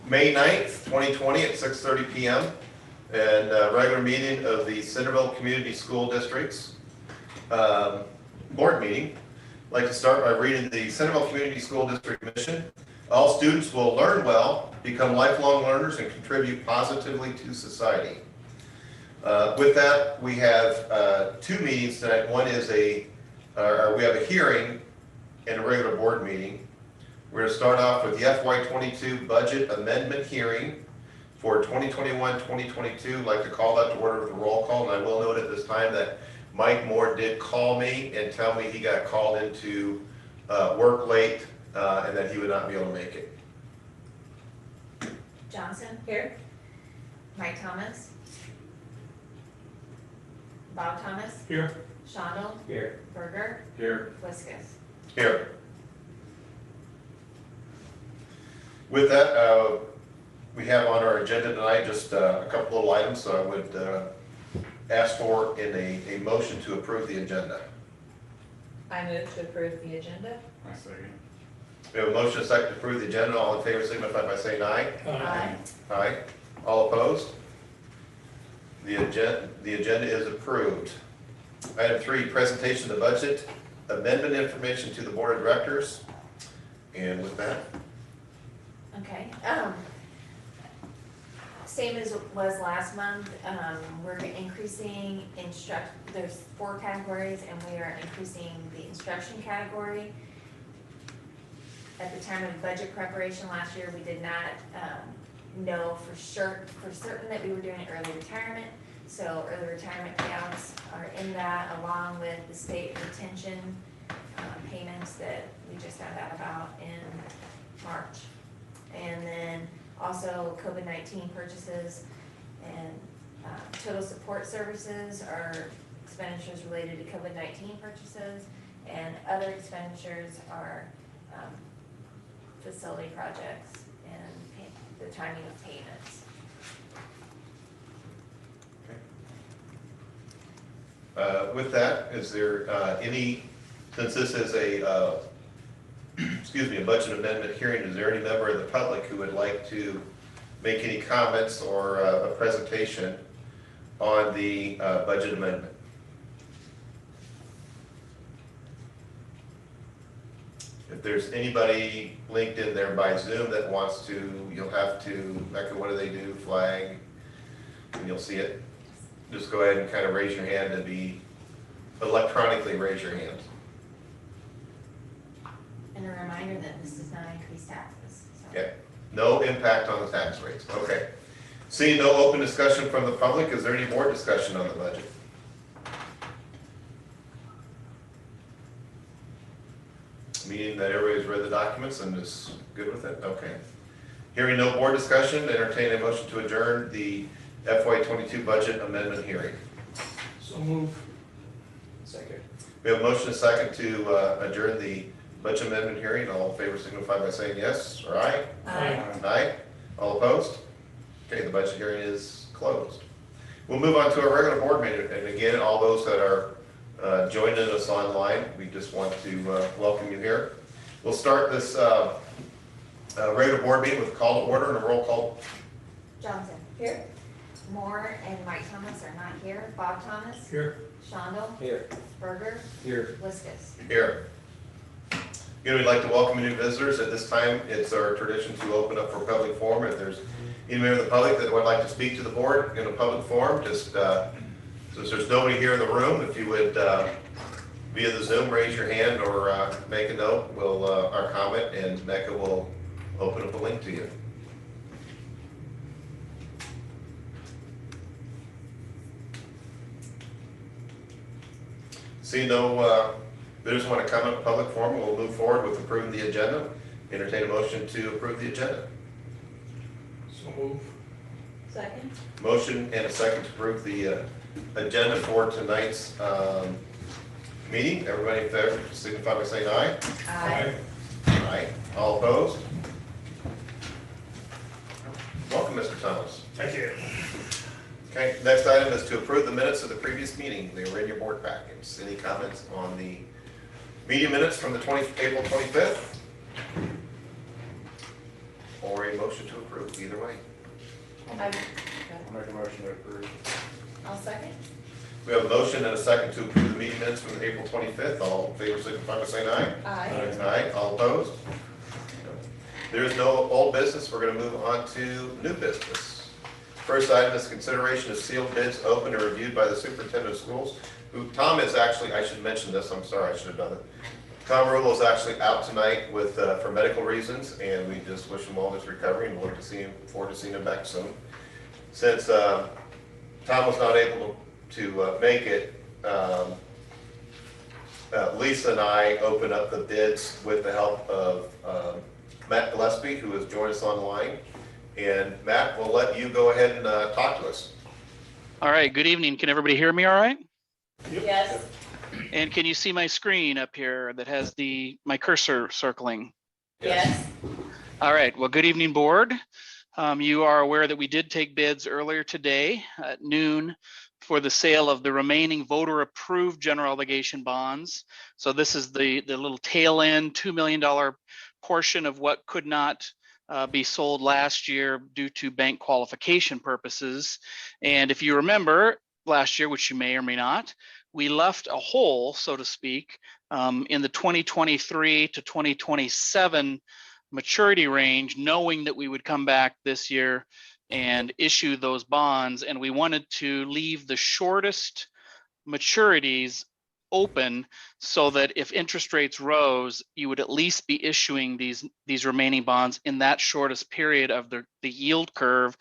May 9th, 2020 at 6:30 p.m. and regular meeting of the Centerville Community School District's board meeting. I'd like to start by reading the Centerville Community School District mission. All students will learn well, become lifelong learners, and contribute positively to society. With that, we have two meetings tonight. One is we have a hearing and a regular board meeting. We're going to start off with the FY22 budget amendment hearing for 2021-2022. I'd like to call that to order with a roll call, and I will note at this time that Mike Moore did call me and tell me he got called into work late and that he would not be able to make it. Johnson? Here. Mike Thomas? Bob Thomas? Here. Shondell? Here. Berger? Here. Wiskus? Here. With that, we have on our agenda tonight just a couple little items, so I would ask for in a motion to approve the agenda. I move to approve the agenda. I second. We have a motion and a second to approve the agenda. All in favor signify by saying aye. Aye. Aye. All opposed? The agenda is approved. Item 3, presentation of the budget amendment information to the board of directors. And with that, Okay, same as it was last month, we're increasing there's 4 categories and we are increasing the instruction category. At the time of budget preparation last year, we did not, know for certain that we were doing early retirement. So early retirement payouts are in that, along with the state retention, payments that we just found out about in March. And then also COVID-19 purchases and total support services are expenditures related to COVID-19 purchases, and other expenditures are facility projects and the timing of payments. with that, is there any, since this is a a budget amendment hearing, is there any member of the public who would like to make any comments or a presentation on the budget amendment? If there's anybody linked in there by Zoom that wants to, you'll have to, Becca, what do they do? Flag, and you'll see it. Just go ahead and kind of raise your hand and electronically raise your hand. And a reminder that this does not increase taxes. So. Okay, no impact on the tax rates, okay. Seeing no open discussion from the public, is there any more discussion on the budget? Meaning that everybody's read the documents and is good with it, okay. Hearing no board discussion, entertain a motion to adjourn the FY22 budget amendment hearing. So move. Second. We have a motion and a second to adjourn the budget amendment hearing. All in favor signify by saying yes or aye. Aye. Aye. All opposed? Okay, the budget hearing is closed. We'll move on to our regular board meeting. And again, all those that are joining us online, we just want to welcome you here. We'll start this regular board meeting with a call to order and a roll call. Johnson. Here. Moore and Mike Thomas are not here. Bob Thomas. Here. Shondell. Here. Berger. Here. Wiskus. Here. Again, we'd like to welcome new visitors. At this time, it's our tradition to open up for public forum. If there's any member of the public that would like to speak to the board in a public forum, just since there's nobody here in the room, if you would via the Zoom raise your hand or make a note, we'll our comment, and Mecca will open up a link to you. See no visitors want to come in public forum, we'll move forward with approving the agenda. Entertain a motion to approve the agenda. So move. Second. Motion and a second to approve the agenda for tonight's meeting. Everybody in favor signify by saying aye. Aye. Aye. All opposed? Welcome, Mr. Thomas. Thank you. Okay, next item is to approve the minutes of the previous meeting. They were in your board packets. Any comments on the meeting minutes from the April 25th? or a motion to approve, either way. I'll Make a motion to approve. second. We have a motion and a second to approve the meeting minutes from April 25th. All in favor, signify by saying aye. Aye. Aye. All opposed? There is no old business. We're going to move on to new business. First item is consideration of sealed bids opened and reviewed by the superintendent of schools. Who Tom is actually, I should mention this, I'm sorry, I should have done it. Tom Rulo is actually out tonight with for medical reasons, and we just wish him all his recovery and look to see him, forward to seeing him back soon. Since Tom was not able to make it, Lisa and I opened up the bids with the help of Matt Gillespie, who has joined us online. And Matt, we'll let you go ahead and talk to us. All right, good evening. Can everybody hear me all right? Yes. And can you see my screen up here that has my cursor circling? Yes. All right, well, good evening, board. You are aware that we did take bids earlier today at noon for the sale of the remaining voter approved general obligation bonds. So this is the little tail end $2 million portion of what could not be sold last year due to bank qualification purposes. And if you remember last year, which you may or may not, we left a hole, so to speak, in the 2023 to 2027 maturity range, knowing that we would come back this year and issue those bonds. And we wanted to leave the shortest maturities open so that if interest rates rose, you would at least be issuing these remaining bonds in that shortest period of the yield curve.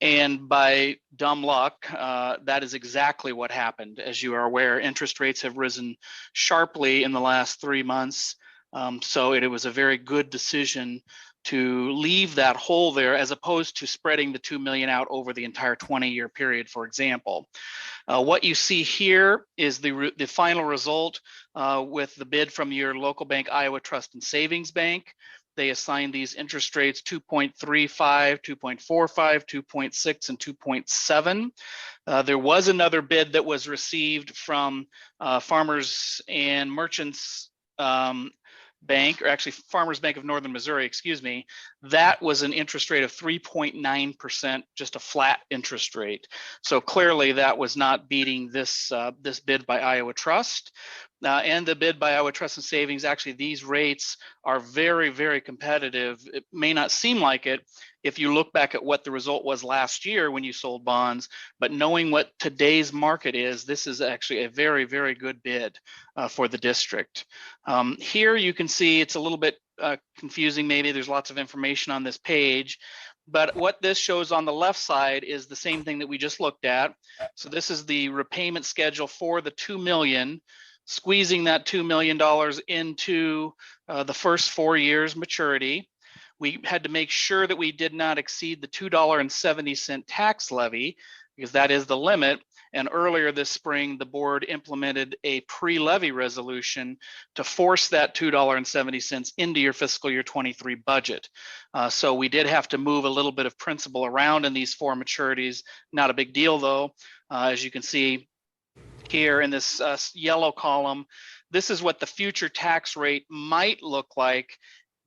And by dumb luck, that is exactly what happened. As you are aware, interest rates have risen sharply in the last 3 months. So it was a very good decision to leave that hole there as opposed to spreading the $2 million out over the entire 20-year period, for example. What you see here is the final result with the bid from your local bank, Iowa Trust and Savings Bank. They assigned these interest rates 2.35, 2.45, 2.6, and 2.7. There was another bid that was received from Farmers and Merchants Bank, or actually Farmers Bank of Northern Missouri, excuse me. That was an interest rate of 3.9%, just a flat interest rate. So clearly that was not beating this bid by Iowa Trust. And the bid by Iowa Trust and Savings, actually these rates are very, very competitive. It may not seem like it if you look back at what the result was last year when you sold bonds, but knowing what today's market is, this is actually a very, very good bid for the district. Here you can see it's a little bit confusing, maybe there's lots of information on this page, but what this shows on the left side is the same thing that we just looked at. So this is the repayment schedule for the $2 million, squeezing that $2 million into the first 4 years maturity. We had to make sure that we did not exceed the $2.70 tax levy because that is the limit. And earlier this spring, the board implemented a pre-levy resolution to force that $2.70 into your fiscal year 23 budget. So we did have to move a little bit of principal around in these 4 maturities. Not a big deal though. As you can see here in this yellow column, this is what the future tax rate might look like,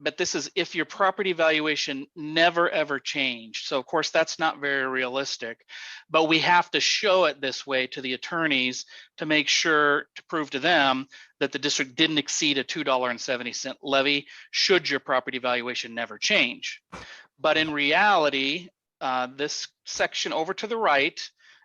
but this is if your property valuation never ever changed. So of course that's not very realistic, but we have to show it this way to the attorneys to make sure to prove to them that the district didn't exceed a $2.70 levy should your property valuation never change. But in reality, this section over to the right,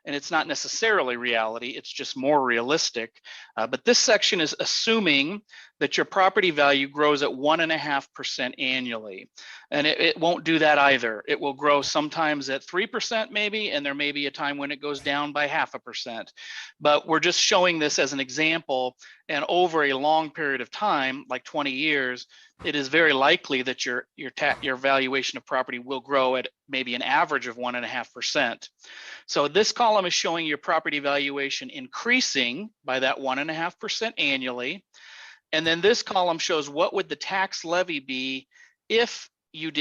and it's not necessarily reality, it's just more realistic. But this section is assuming that your property value grows at 1.5% annually. And it won't do that either. It will grow sometimes at 3% maybe, and there may be a time when it goes down by 0.5%. But we're just showing this as an example, and over a long period of time, like 20 years, it is very likely that your valuation of property will grow at maybe an average of 1.5%. So this column is showing your property valuation increasing by that 1.5% annually. And then this column shows what would the tax levy be if you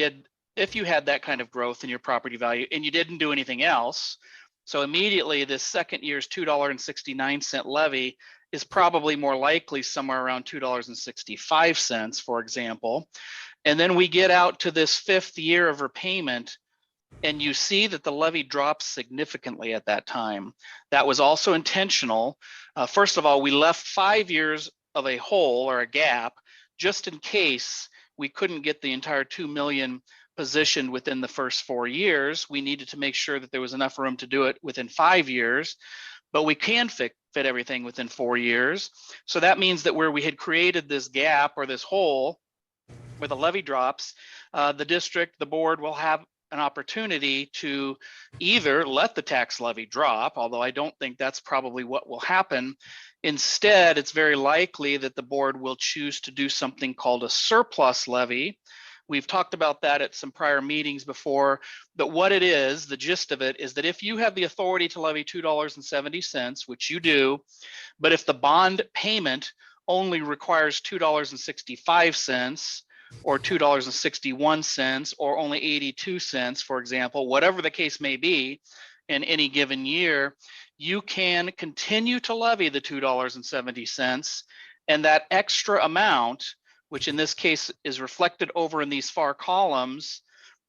had that kind of growth in your property value and you didn't do anything else. So immediately this second year's $2.69 levy is probably more likely somewhere around $2.65, for example. And then we get out to this 5th year of repayment, and you see that the levy drops significantly at that time. That was also intentional. First of all, we left 5 years of a hole or a gap just in case we couldn't get the entire 2 million positioned within the first 4 years. We needed to make sure that there was enough room to do it within 5 years, but we can fit everything within 4 years. So that means that where we had created this gap or this hole where the levy drops, the district, the board will have an opportunity to either let the tax levy drop, although I don't think that's probably what will happen. Instead, it's very likely that the board will choose to do something called a surplus levy. We've talked about that at some prior meetings before, but what it is, the gist of it is that if you have the authority to levy $2.70, which you do, but if the bond payment only requires $2.65 or $2.61 or only 82 cents, for example, whatever the case may be in any given year, you can continue to levy the $2.70, and that extra amount, which in this case is reflected over in these far columns,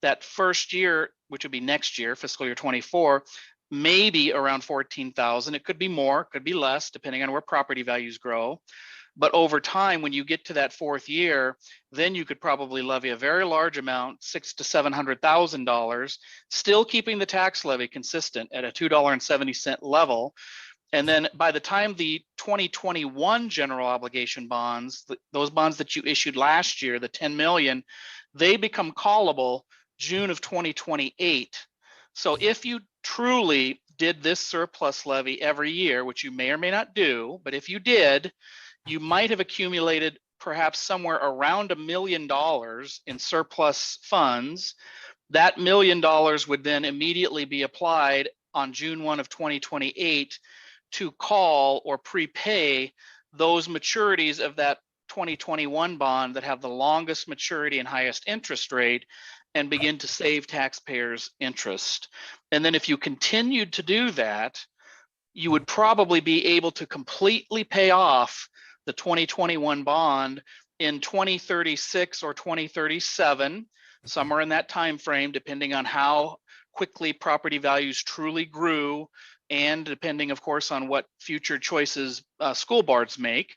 that first year, which would be next year, fiscal year 24, maybe around 14,000. It could be more, could be less, depending on where property values grow. But over time, when you get to that 4th year, then you could probably levy a very large amount, $600,000 to $700,000, still keeping the tax levy consistent at a $2.70 level. And then by the time the 2021 general obligation bonds, those bonds that you issued last year, the 10 million, they become callable June of 2028. So if you truly did this surplus levy every year, which you may or may not do, but if you did, you might have accumulated perhaps somewhere around $1 million in surplus funds. That $1 million would then immediately be applied on June 1 of 2028 to call or prepay those maturities of that 2021 bond that have the longest maturity and highest interest rate, and begin to save taxpayers interest. And then if you continued to do that, you would probably be able to completely pay off the 2021 bond in 2036 or 2037, somewhere in that time frame, depending on how quickly property values truly grew, and depending, of course, on what future choices school boards make,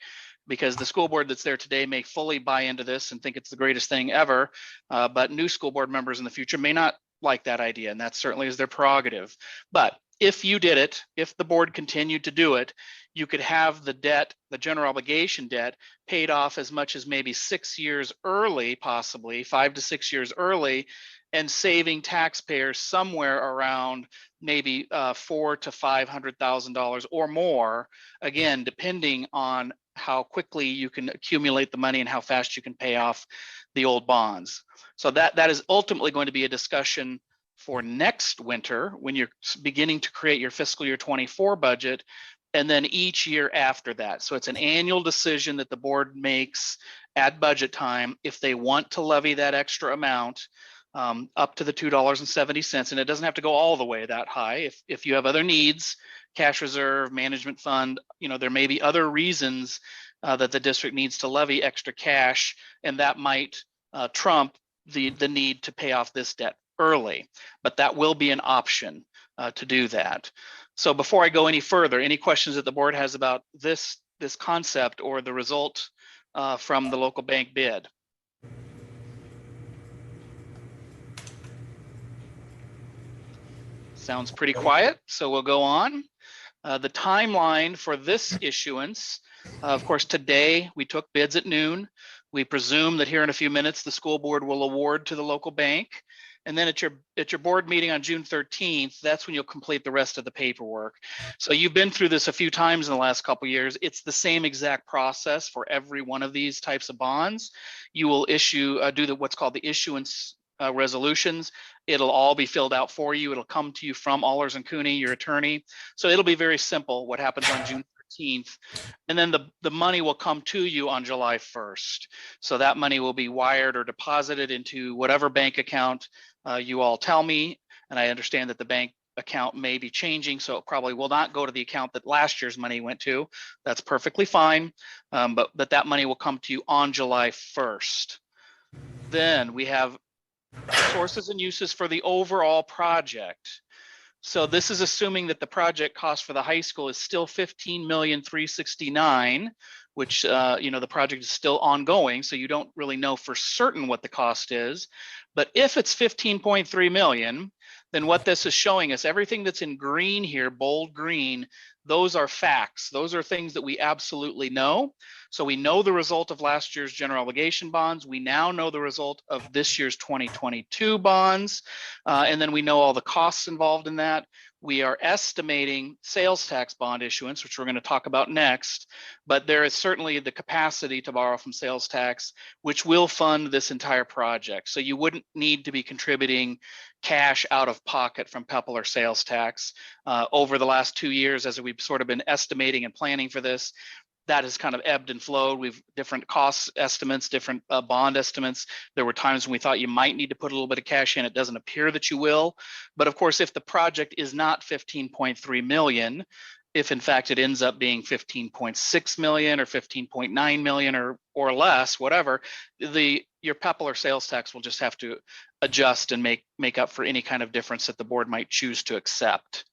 because the school board that's there today may fully buy into this and think it's the greatest thing ever, but new school board members in the future may not like that idea, and that certainly is their prerogative. But if you did it, if the board continued to do it, you could have the debt, the general obligation debt, paid off as much as maybe 6 years early, possibly 5 to 6 years early, and saving taxpayers somewhere around maybe $400,000 to $500,000 or more, again, depending on how quickly you can accumulate the money and how fast you can pay off the old bonds. So that is ultimately going to be a discussion for next winter when you're beginning to create your fiscal year 24 budget, and then each year after that. So it's an annual decision that the board makes at budget time if they want to levy that extra amount up to the $2.70. And it doesn't have to go all the way that high. If you have other needs, cash reserve, management fund, there may be other reasons that the district needs to levy extra cash, and that might trump the need to pay off this debt early. But that will be an option to do that. So before I go any further, any questions that the board has about this concept or the result from the local bank bid? Sounds pretty quiet, so we'll go on. The timeline for this issuance, of course, today we took bids at noon. We presume that here in a few minutes, the school board will award to the local bank. And then at your board meeting on June 13th, that's when you'll complete the rest of the paperwork. So you've been through this a few times in the last couple of years. It's the same exact process for every one of these types of bonds. You will do what's called the issuance resolutions. It'll all be filled out for you. It'll come to you from Allers and Cooney, your attorney. So it'll be very simple what happens on June 13th. And then the money will come to you on July 1st. So that money will be wired or deposited into whatever bank account you all tell me. And I understand that the bank account may be changing, so it probably will not go to the account that last year's money went to. That's perfectly fine. But that money will come to you on July 1st. Then we have sources and uses for the overall project. So this is assuming that the project cost for the high school is still 15,369,000, which the project is still ongoing, so you don't really know for certain what the cost is. But if it's 15.3 million, then what this is showing us, everything that's in green here, bold green, those are facts. Those are things that we absolutely know. So we know the result of last year's general obligation bonds. We now know the result of this year's 2022 bonds. And then we know all the costs involved in that. We are estimating sales tax bond issuance, which we're going to talk about next, but there is certainly the capacity to borrow from sales tax, which will fund this entire project. So you wouldn't need to be contributing cash out of pocket from PEPAL or sales tax. Over the last 2 years, as we've sort of been estimating and planning for this, that has kind of ebbed and flowed. We've different cost estimates, different bond estimates. There were times when we thought you might need to put a little bit of cash in. It doesn't appear that you will. But of course, if the project is not 15.3 million, if in fact it ends up being 15.6 million or 15.9 million or less, whatever, your PEPAL or sales tax will just have to adjust and make up for any kind of difference that the board might choose to accept.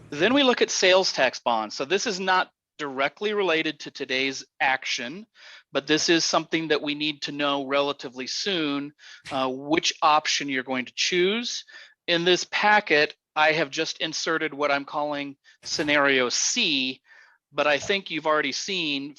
Then we look at sales tax bonds. So this is not directly related to today's action, but this is something that we need to know relatively soon, which option you're going to choose. In this packet, I have just inserted what I'm calling scenario C, but I think you've already seen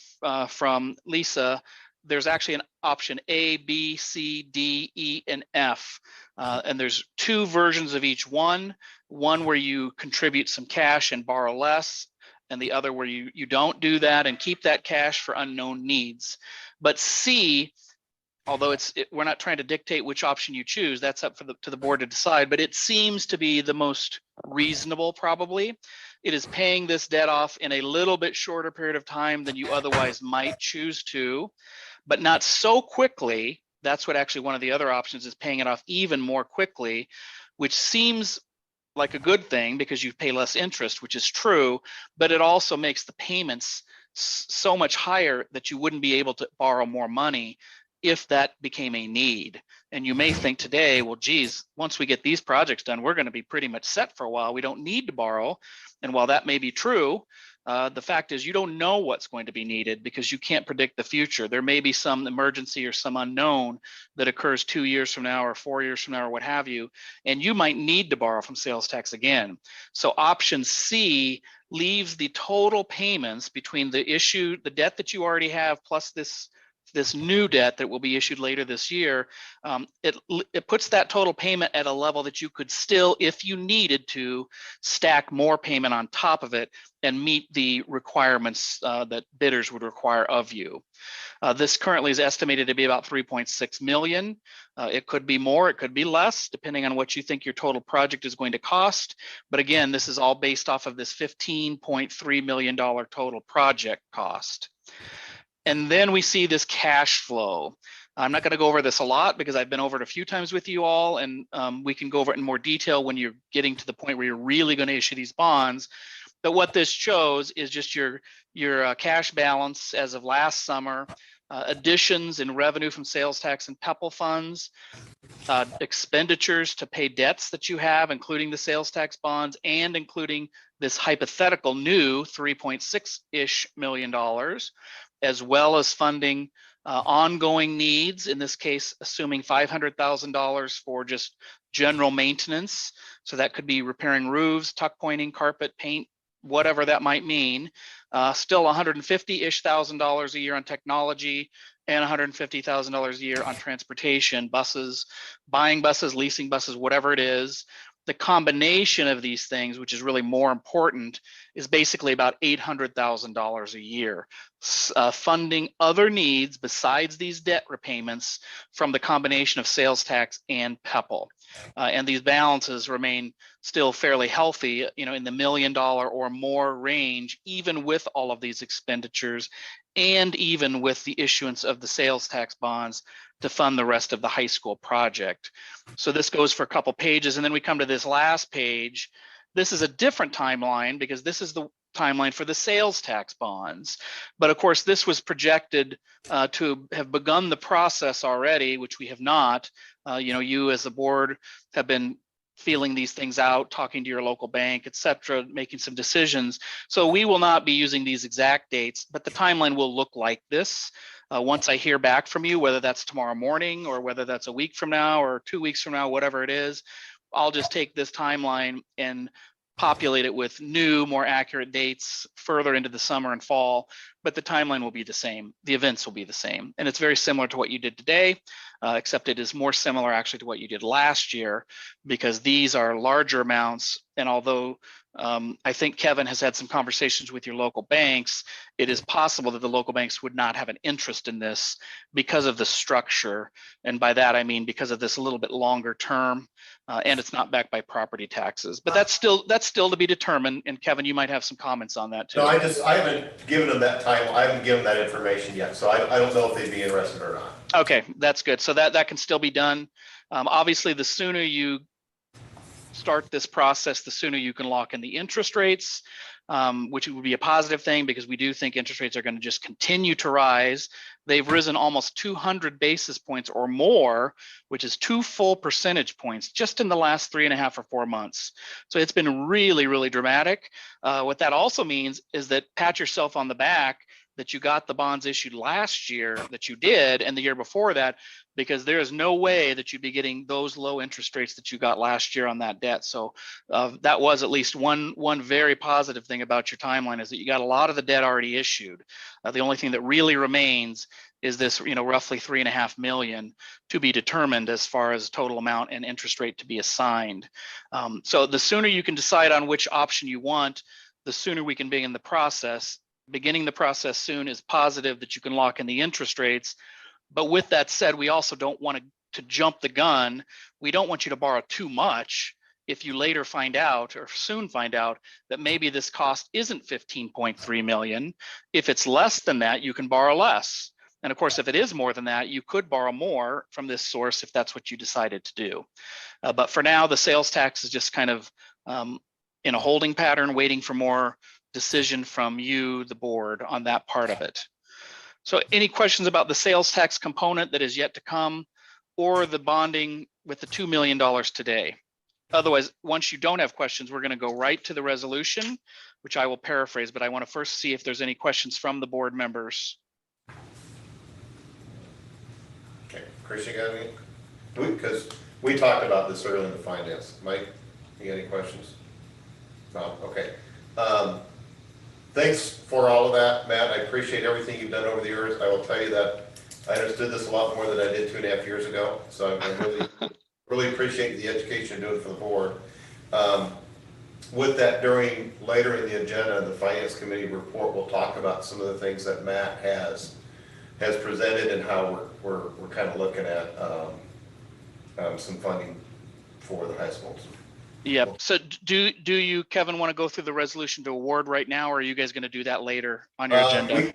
from Lisa, there's actually an option A, B, C, D, E, and F. And there's 2 versions of each one where you contribute some cash and borrow less, and the other where you don't do that and keep that cash for unknown needs. But C, although we're not trying to dictate which option you choose, that's up to the board to decide, but it seems to be the most reasonable probably. It is paying this debt off in a little bit shorter period of time than you otherwise might choose to, but not so quickly. That's what actually one of the other options is, paying it off even more quickly, which seems like a good thing because you pay less interest, which is true, but it also makes the payments so much higher that you wouldn't be able to borrow more money if that became a need. And you may think today, well, geez, once we get these projects done, we're going to be pretty much set for a while. We don't need to borrow. And while that may be true, the fact is you don't know what's going to be needed because you can't predict the future. There may be some emergency or some unknown that occurs 2 years from now or 4 years from now or what have you, and you might need to borrow from sales tax again. So option C leaves the total payments between the debt that you already have plus this new debt that will be issued later this year. It puts that total payment at a level that you could still, if you needed to, stack more payment on top of it and meet the requirements that bidders would require of you. This currently is estimated to be about 3.6 million. It could be more, it could be less, depending on what you think your total project is going to cost. But again, this is all based off of this $15.3 million total project cost. And then we see this cash flow. I'm not going to go over this a lot because I've been over it a few times with you all, and we can go over it in more detail when you're getting to the point where you're really going to issue these bonds. But what this shows is just your cash balance as of last summer, additions in revenue from sales tax and PEPAL funds, expenditures to pay debts that you have, including the sales tax bonds and including this hypothetical new $3.6-ish million, as well as funding ongoing needs, in this case, assuming $500,000 for just general maintenance. So that could be repairing roofs, tuck pointing, carpet, paint, whatever that might mean. Still $150-ish thousand a year on technology and $150,000 a year on transportation, buses, buying buses, leasing buses, whatever it is. The combination of these things, which is really more important, is basically about $800,000 a year, funding other needs besides these debt repayments from the combination of sales tax and PEPAL. And these balances remain still fairly healthy, in the $1 million or more range, even with all of these expenditures and even with the issuance of the sales tax bonds to fund the rest of the high school project. So this goes for a couple pages, and then we come to this last page. This is a different timeline because this is timeline for the sales tax bonds. But of course, this was projected to have begun the process already, which we have not. You as the board have been feeling these things out, talking to your local bank, et cetera, making some decisions. So we will not be using these exact dates, but the timeline will look like this. Once I hear back from you, whether that's tomorrow morning or whether that's a week from now or 2 weeks from now, whatever it is, I'll just take this timeline and populate it with new, more accurate dates further into the summer and fall, but the timeline will be the same. The events will be the same. And it's very similar to what you did today, except it is more similar actually to what you did last year, because these are larger amounts. And although I think Kevin has had some conversations with your local banks, it is possible that the local banks would not have an interest in this because of the structure. And by that, I mean because of this a little bit longer term, and it's not backed by property taxes. But that's still to be determined. And Kevin, you might have some comments on that too. No, I haven't given them that time, I haven't given them that information yet, so I don't know if they'd be interested or not. Okay, that's good. So that can still be done. Obviously, the sooner you start this process, the sooner you can lock in the interest rates, which would be a positive thing because we do think interest rates are going to just continue to rise. They've risen almost 200 basis points or more, which is 2 full percentage points just in the last 3.5 or 4 months. So it's been really, really dramatic. What that also means is that pat yourself on the back that you got the bonds issued last year that you did and the year before that, because there is no way that you'd be getting those low interest rates that you got last year on that debt. So that was at least one very positive thing about your timeline, is that you got a lot of the debt already issued. The only thing that really remains is this, roughly $3.5 million to be determined as far as total amount and interest rate to be assigned. So the sooner you can decide on which option you want, the sooner we can begin the process. Beginning the process soon is positive that you can lock in the interest rates. But with that said, we also don't want to jump the gun. We don't want you to borrow too much if you later find out or soon find out that maybe this cost isn't 15.3 million. If it's less than that, you can borrow less. And of course, if it is more than that, you could borrow more from this source if that's what you decided to do. But for now, the sales tax is just kind of in a holding pattern, waiting for more decision from you, the board, on that part of it. So any questions about the sales tax component that is yet to come, or the bonding with the $2 million today? Otherwise, once you don't have questions, we're going to go right to the resolution, which I will paraphrase, but I want to first see if there's any questions from the board members. Okay, Chris, you got any? Because we talked about this earlier in the finance. Mike, you got any questions? No, okay. Thanks for all of that, Matt. I appreciate everything you've done over the years. I will tell you that I understood this a lot more than I did 2.5 years ago. So I really appreciate the education you're doing for the board. With that, later in the agenda, the Finance Committee report, we'll talk about some of the things that Matt has presented and how we're kind of looking at some funding for the high schools. Yep. So do you, Kevin, want to go through the resolution to award right now, or are you guys going to do that later on your agenda?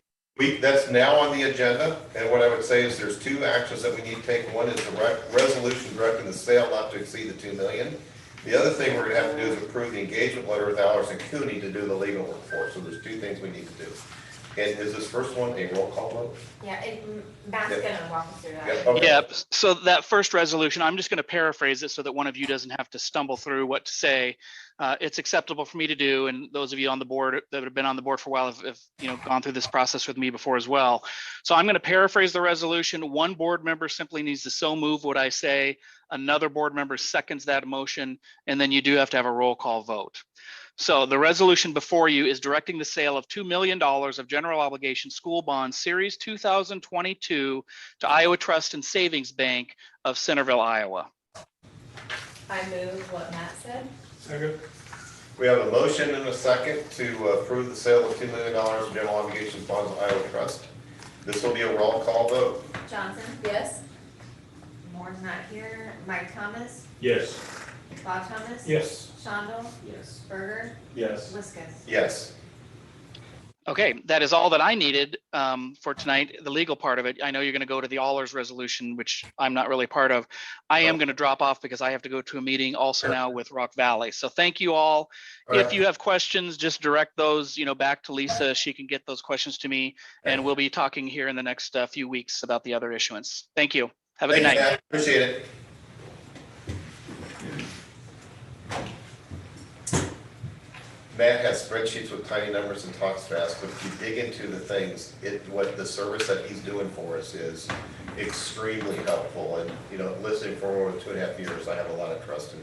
That's now on the agenda, and what I would say is there's 2 actions that we need to take. One is the resolution directing the sale not to exceed the $2 million. The other thing we're going to have to do is approve the engagement letter with Allers & Cooney to do the legal work for. So there's 2 things we need to do. And is this first one a roll call vote? Yeah, Matt's gonna walk us through that. Yep, okay. Yep. So that first resolution, I'm just going to paraphrase it so that one of you doesn't have to stumble through what to say. It's acceptable for me to do, and those of you on the board that have been on the board for a while have gone through this process with me before as well. So I'm going to paraphrase the resolution. One board member simply needs to so move what I say. Another board member seconds that motion, and then you do have to have a roll call vote. So the resolution before you is directing the sale of $2 million of general obligation school bonds series 2022 to Iowa Trust and Savings Bank of Centerville, Iowa. I move what Matt said. Second. We have a motion and a second to approve the sale of $2 million of general obligations bonds of Iowa Trust. This will be a roll call vote. Johnson? Yes. Moore's not here. Mike Thomas? Yes. Bob Thomas? Yes. Shondell? Yes. Berger? Yes. Liskus? Yes. Okay, that is all that I needed for tonight, the legal part of it. I know you're going to go to the Allers resolution, which I'm not really part of. I am going to drop off because I have to go to a meeting also now with Rock Valley. So thank you all. All If right. you have questions, just direct those, back to Lisa. She can get those questions to me, and we'll be talking here in the next few weeks about the other issuance. Thank you. Have a good Thank you, night. Matt. Appreciate it. Matt has spreadsheets with tiny numbers and talks fast, but if you dig into the things, what the service that he's doing for us is extremely helpful. And, listening for over 2.5 years, I have a lot of trust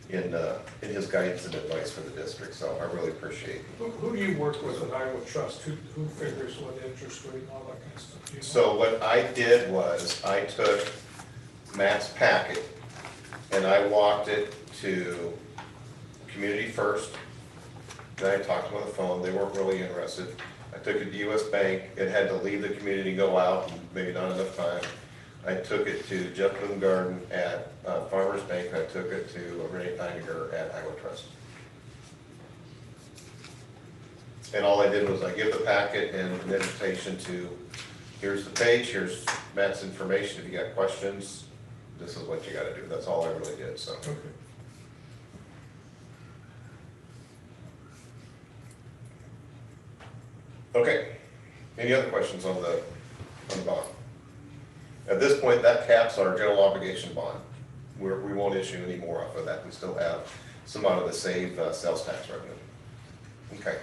in his guidance and advice for the district, so I really appreciate it. Who do you work with at Iowa Trust? Who figures what interest rate and all that kind of stuff? Do you know? So what I did was I took Matt's packet and I walked it to Community First. Then I talked to them on the phone. They weren't really interested. I took it to US Bank. It had to leave the community, go out, and maybe not enough time. I took it to Jeff Bloomgarden at Farmers Bank. I took it to Renee Einiger at Iowa Trust. And all I did was I give the packet and an invitation to, here's the page, here's Matt's information. If you got questions, this is what you got to do. That's all I really did. So. Okay. Okay. Any other questions on the bond? At this point, that caps our general obligation bond. We won't issue any more off of that. We still have some out of the save sales tax revenue. Okay.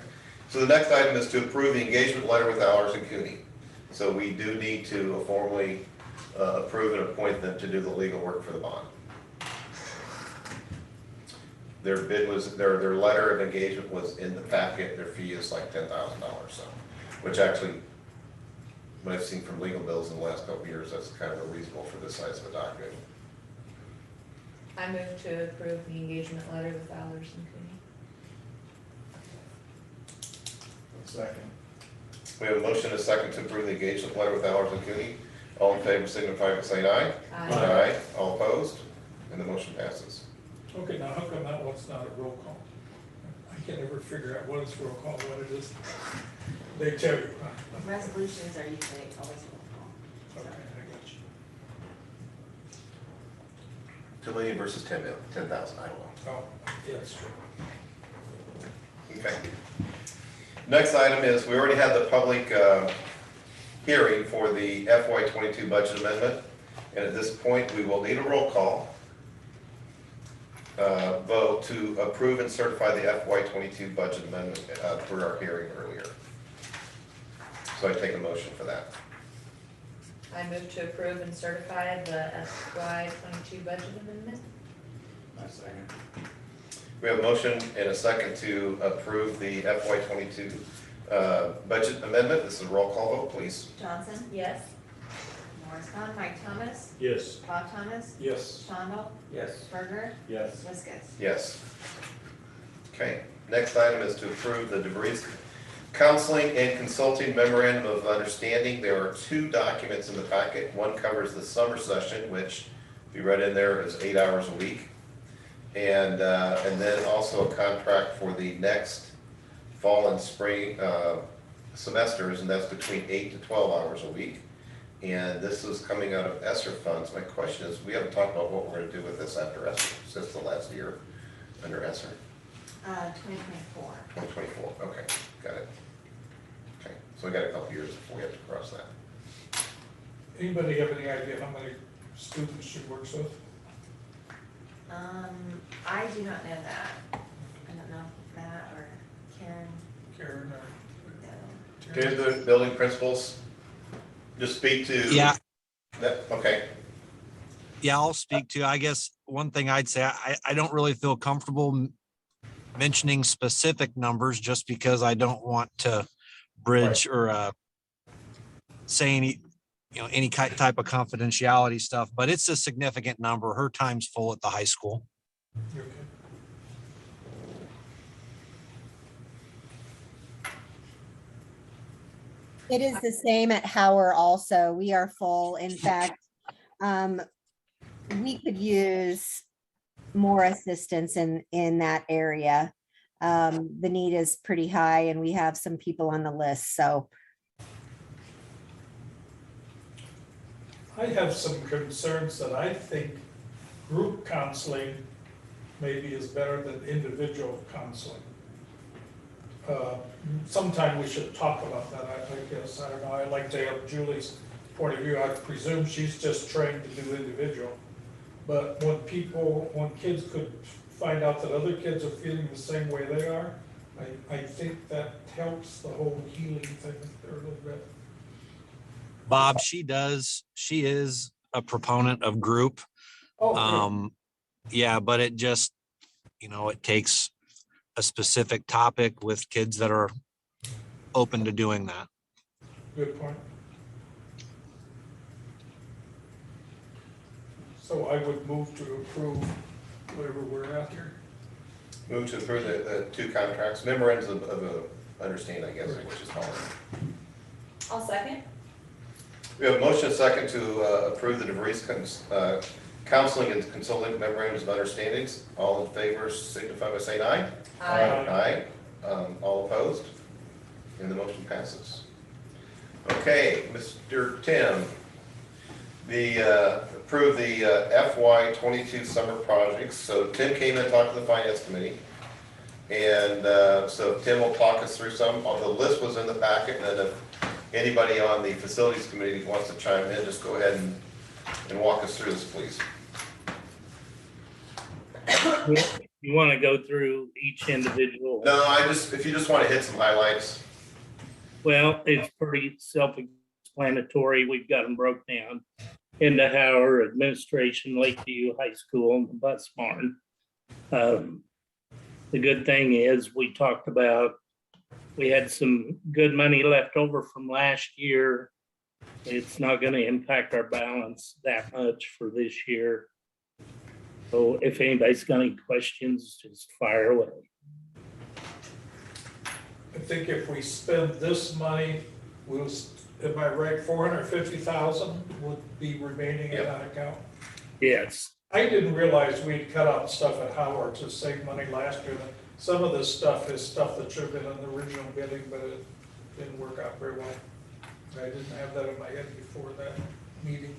So the next item is to approve the engagement letter with Allers and Cooney. So we do need to formally approve and appoint them to do the legal work for the bond. Their bid was, their letter of engagement was in the packet. Their fee is like $10,000, so, which actually, what I've seen from legal bills in the last couple of years, that's kind of reasonable for this size of a document. I move to approve the engagement letter with Allers and Cooney. Second. We have a motion and a second to approve the engagement letter with Allers and Cooney. All in favor signify by saying aye. Aye. All opposed? And the motion passes. Okay, now how come that one's not a roll call? I can never figure out what is roll call, what it is. They tell you. Huh? Resolutions are usually always roll call. Okay, I got you. 2 million versus 10,000, I don't know. Oh, yeah, that's true. Okay. Next item is, we already had the public hearing for the FY22 budget amendment. And at this point, we will need a roll call vote to approve and certify the FY22 budget amendment for our hearing earlier. So I take a motion for that. I move to approve and certify the FY '22 budget amendment. My second. We have a motion and a second to approve the FY22 budget amendment. This is a roll call vote, please. Johnson? Yes. Morris Kahn, Mike Thomas, Yes. Bob Thomas, Yes. Shondell, Yes. Berger, Yes. Viscus. Yes. Okay, next item is to approve the DeVries Counseling and Consulting Memorandum of Understanding. There are 2 documents in the packet. One covers the summer session, which, if you read in there, is 8 hours a week. And then also a contract for the next fall and spring semesters, and that's between 8 to 12 hours a week. And this is coming out of ESSER funds. My question is, we haven't talked about what we're going to do with this after ESSER, since the last year under ESSER. 2024. 2024, okay, got it. Okay, so we got a couple years before we have to cross that. Anybody have any idea how many students she works with? I do not know that. I don't know if Matt or Karen Karen or? know. Did the building principals just speak to? Yeah, That, okay, yeah, I'll speak to, I guess, one thing I'd say, I don't really feel comfortable mentioning specific numbers just because I don't want to bridge or say any, any type of confidentiality stuff, but it's a significant number. Her time's full at the high school. Okay. It is the same at Howard also. We are full. In fact, we could use more assistance in that area. The need is pretty high and we have some people on the list, so. I have some concerns that I think group counseling maybe is better than individual counseling. Sometime we should talk about that, I guess. I don't know, I'd like to have Julie's point of view. I presume she's just trained to do individual. But when kids could find out that other kids are feeling the same way they are, I think that helps the whole healing thing there a little bit. Bob, she is a proponent of group. Oh, Yeah, but it just, it takes a specific topic with kids that are open to doing that. good point. So I would move to approve whatever we're at here. Move to approve the two contracts, memorandums of understanding, I guess, which is called. I'll second. We have a motion and a second to approve the DeVries counseling and consulting memorandums of understandings. All in favor signify by saying aye. Aye. All opposed? And the motion passes. Okay, Mr. Tim, approve the FY '22 summer projects. So Tim came and talked to the finance committee. And so Tim will talk us through some. The list was in the packet, and then if anybody on the facilities committee wants to chime in, just go ahead and walk us through this, please. You want to go through each individual? No, if you just want to hit some highlights. Well, it's pretty self-explanatory. We've got them broke down into our administration, Lakeview High School, and the bus barn. The good thing is we talked about, we had some good money left over from last year. It's not going to impact our balance that much for this year. So if anybody's got any questions, just fire away. I think if we spend this money, am I right, 450,000 would be remaining in that account? Yes. I didn't realize we'd cut out stuff at Howard to save money last year. Some of this stuff is stuff that should have been in the original bidding, but it didn't work out very well. I didn't have that in my head before that meeting.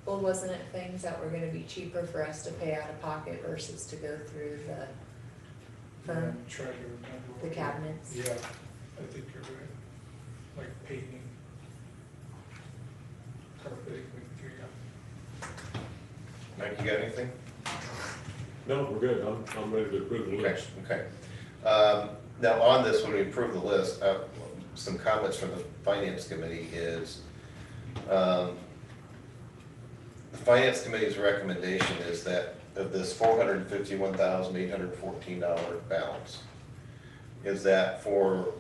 Well, wasn't it things that were gonna be cheaper for us to pay out of pocket versus to go through the firm, I'm trying to remember. the cabinets? Yeah, I think you're right. Like painting. Carpeting, yeah. Mike, you got anything? No, we're good. I'm ready to approve the Okay, list. okay. Now on this, when we approve the list, some comments from the finance committee is, the finance committee's recommendation is that of this $451,814 balance, is that for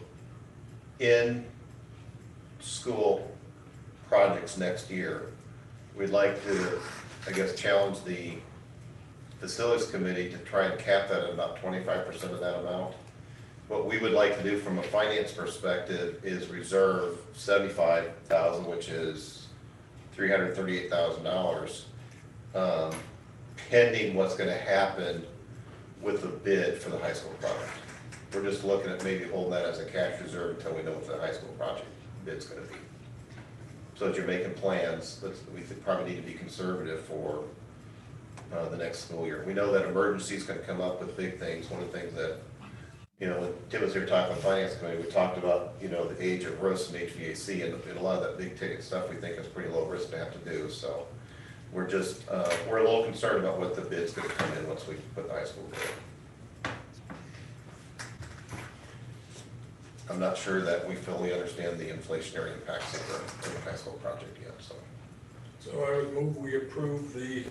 in-school projects next year, we'd like to, I guess, challenge the facilities committee to try and cap that at about 25% of that amount. What we would like to do from a finance perspective is reserve $75,000, which is $338,000, pending what's going to happen with the bid for the high school project. We're just looking at maybe holding that as a cash reserve until we know what the high school project bid's going to be. So as you're making plans, we probably need to be conservative for the next school year. We know that emergencies can come up with big things. One of the things that, when Tim was here talking with finance committee, we talked about, the age of roofs and HVAC, and a lot of that big ticket stuff we think is pretty low risk to have to do. So we're just, we're a little concerned about what the bid's going to come in once we put the high school bid. I'm not sure that we fully understand the inflationary impacts of the high school project yet, so. So I would move we approve the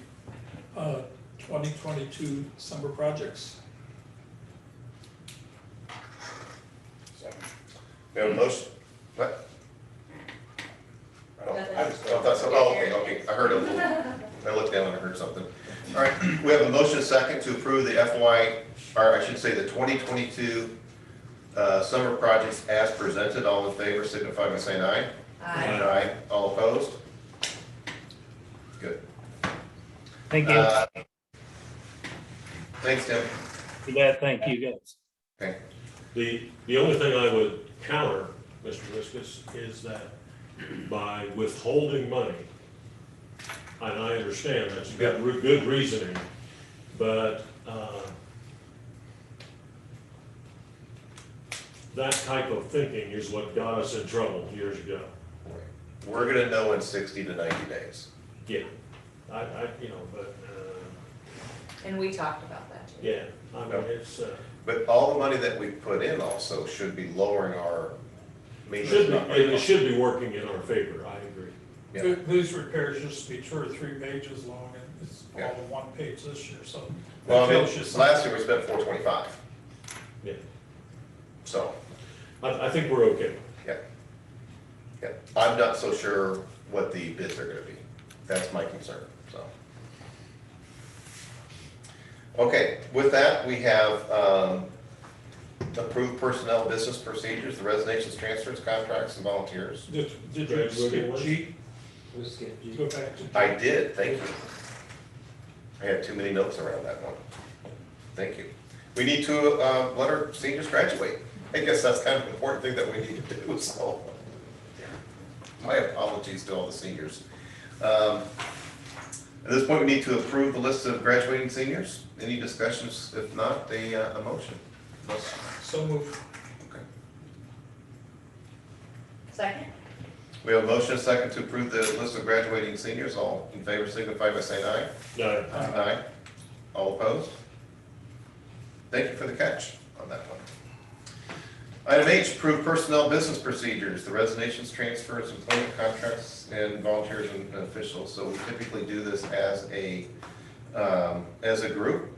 2022 summer projects. We have a motion, what? Okay, I heard a little, I looked down and I heard something. All right, we have a motion second to approve the the 2022 summer projects as presented. All in favor signify by saying aye. Aye. Aye. All opposed? Good. Thank you. Thanks, Tim. You bet. Thank you, guys. Okay, The only thing I would counter, Mr. Viscus, is that by withholding money, and I understand that's good reasoning, but, that type of thinking is what got us in trouble years ago. we're gonna know in 60 to 90 days. Yeah, you know, but, And we talked about that too. yeah, I mean, it's, But all the money that we put in also should be lowering our maintenance. should be, operating it should be working in our favor, I agree. Yeah. These repairs used to be 2 or 3 pages long, and it's all Yeah. in 1 page this year, so. Well, I that mean, tells you something. last year we spent 425, Yeah, so, I think we're okay. yeah. Yeah, I'm not so sure what the bids are gonna be. That's my concern, so. Okay, with that, we have, approved personnel business procedures, the resignations, transfers, contracts, and volunteers. Did you Greg, skip what? G? Go back to G. I did, thank you. I had too many notes around that one. Thank you. We need to, let our seniors graduate. I guess that's kind of an important thing that we need to do, so. My apologies to all the seniors. At this point, we need to approve the list of graduating seniors. Any discussions? If not, a motion. So move. Okay. Second? We have a motion and a second to approve the list of graduating seniors. All in favor signify by saying aye. No, Aye. All opposed? Thank you for the catch on that one. Item H, approve personnel business procedures, the resignations, transfers, employment contracts, and volunteers and officials. So we typically do this as a group.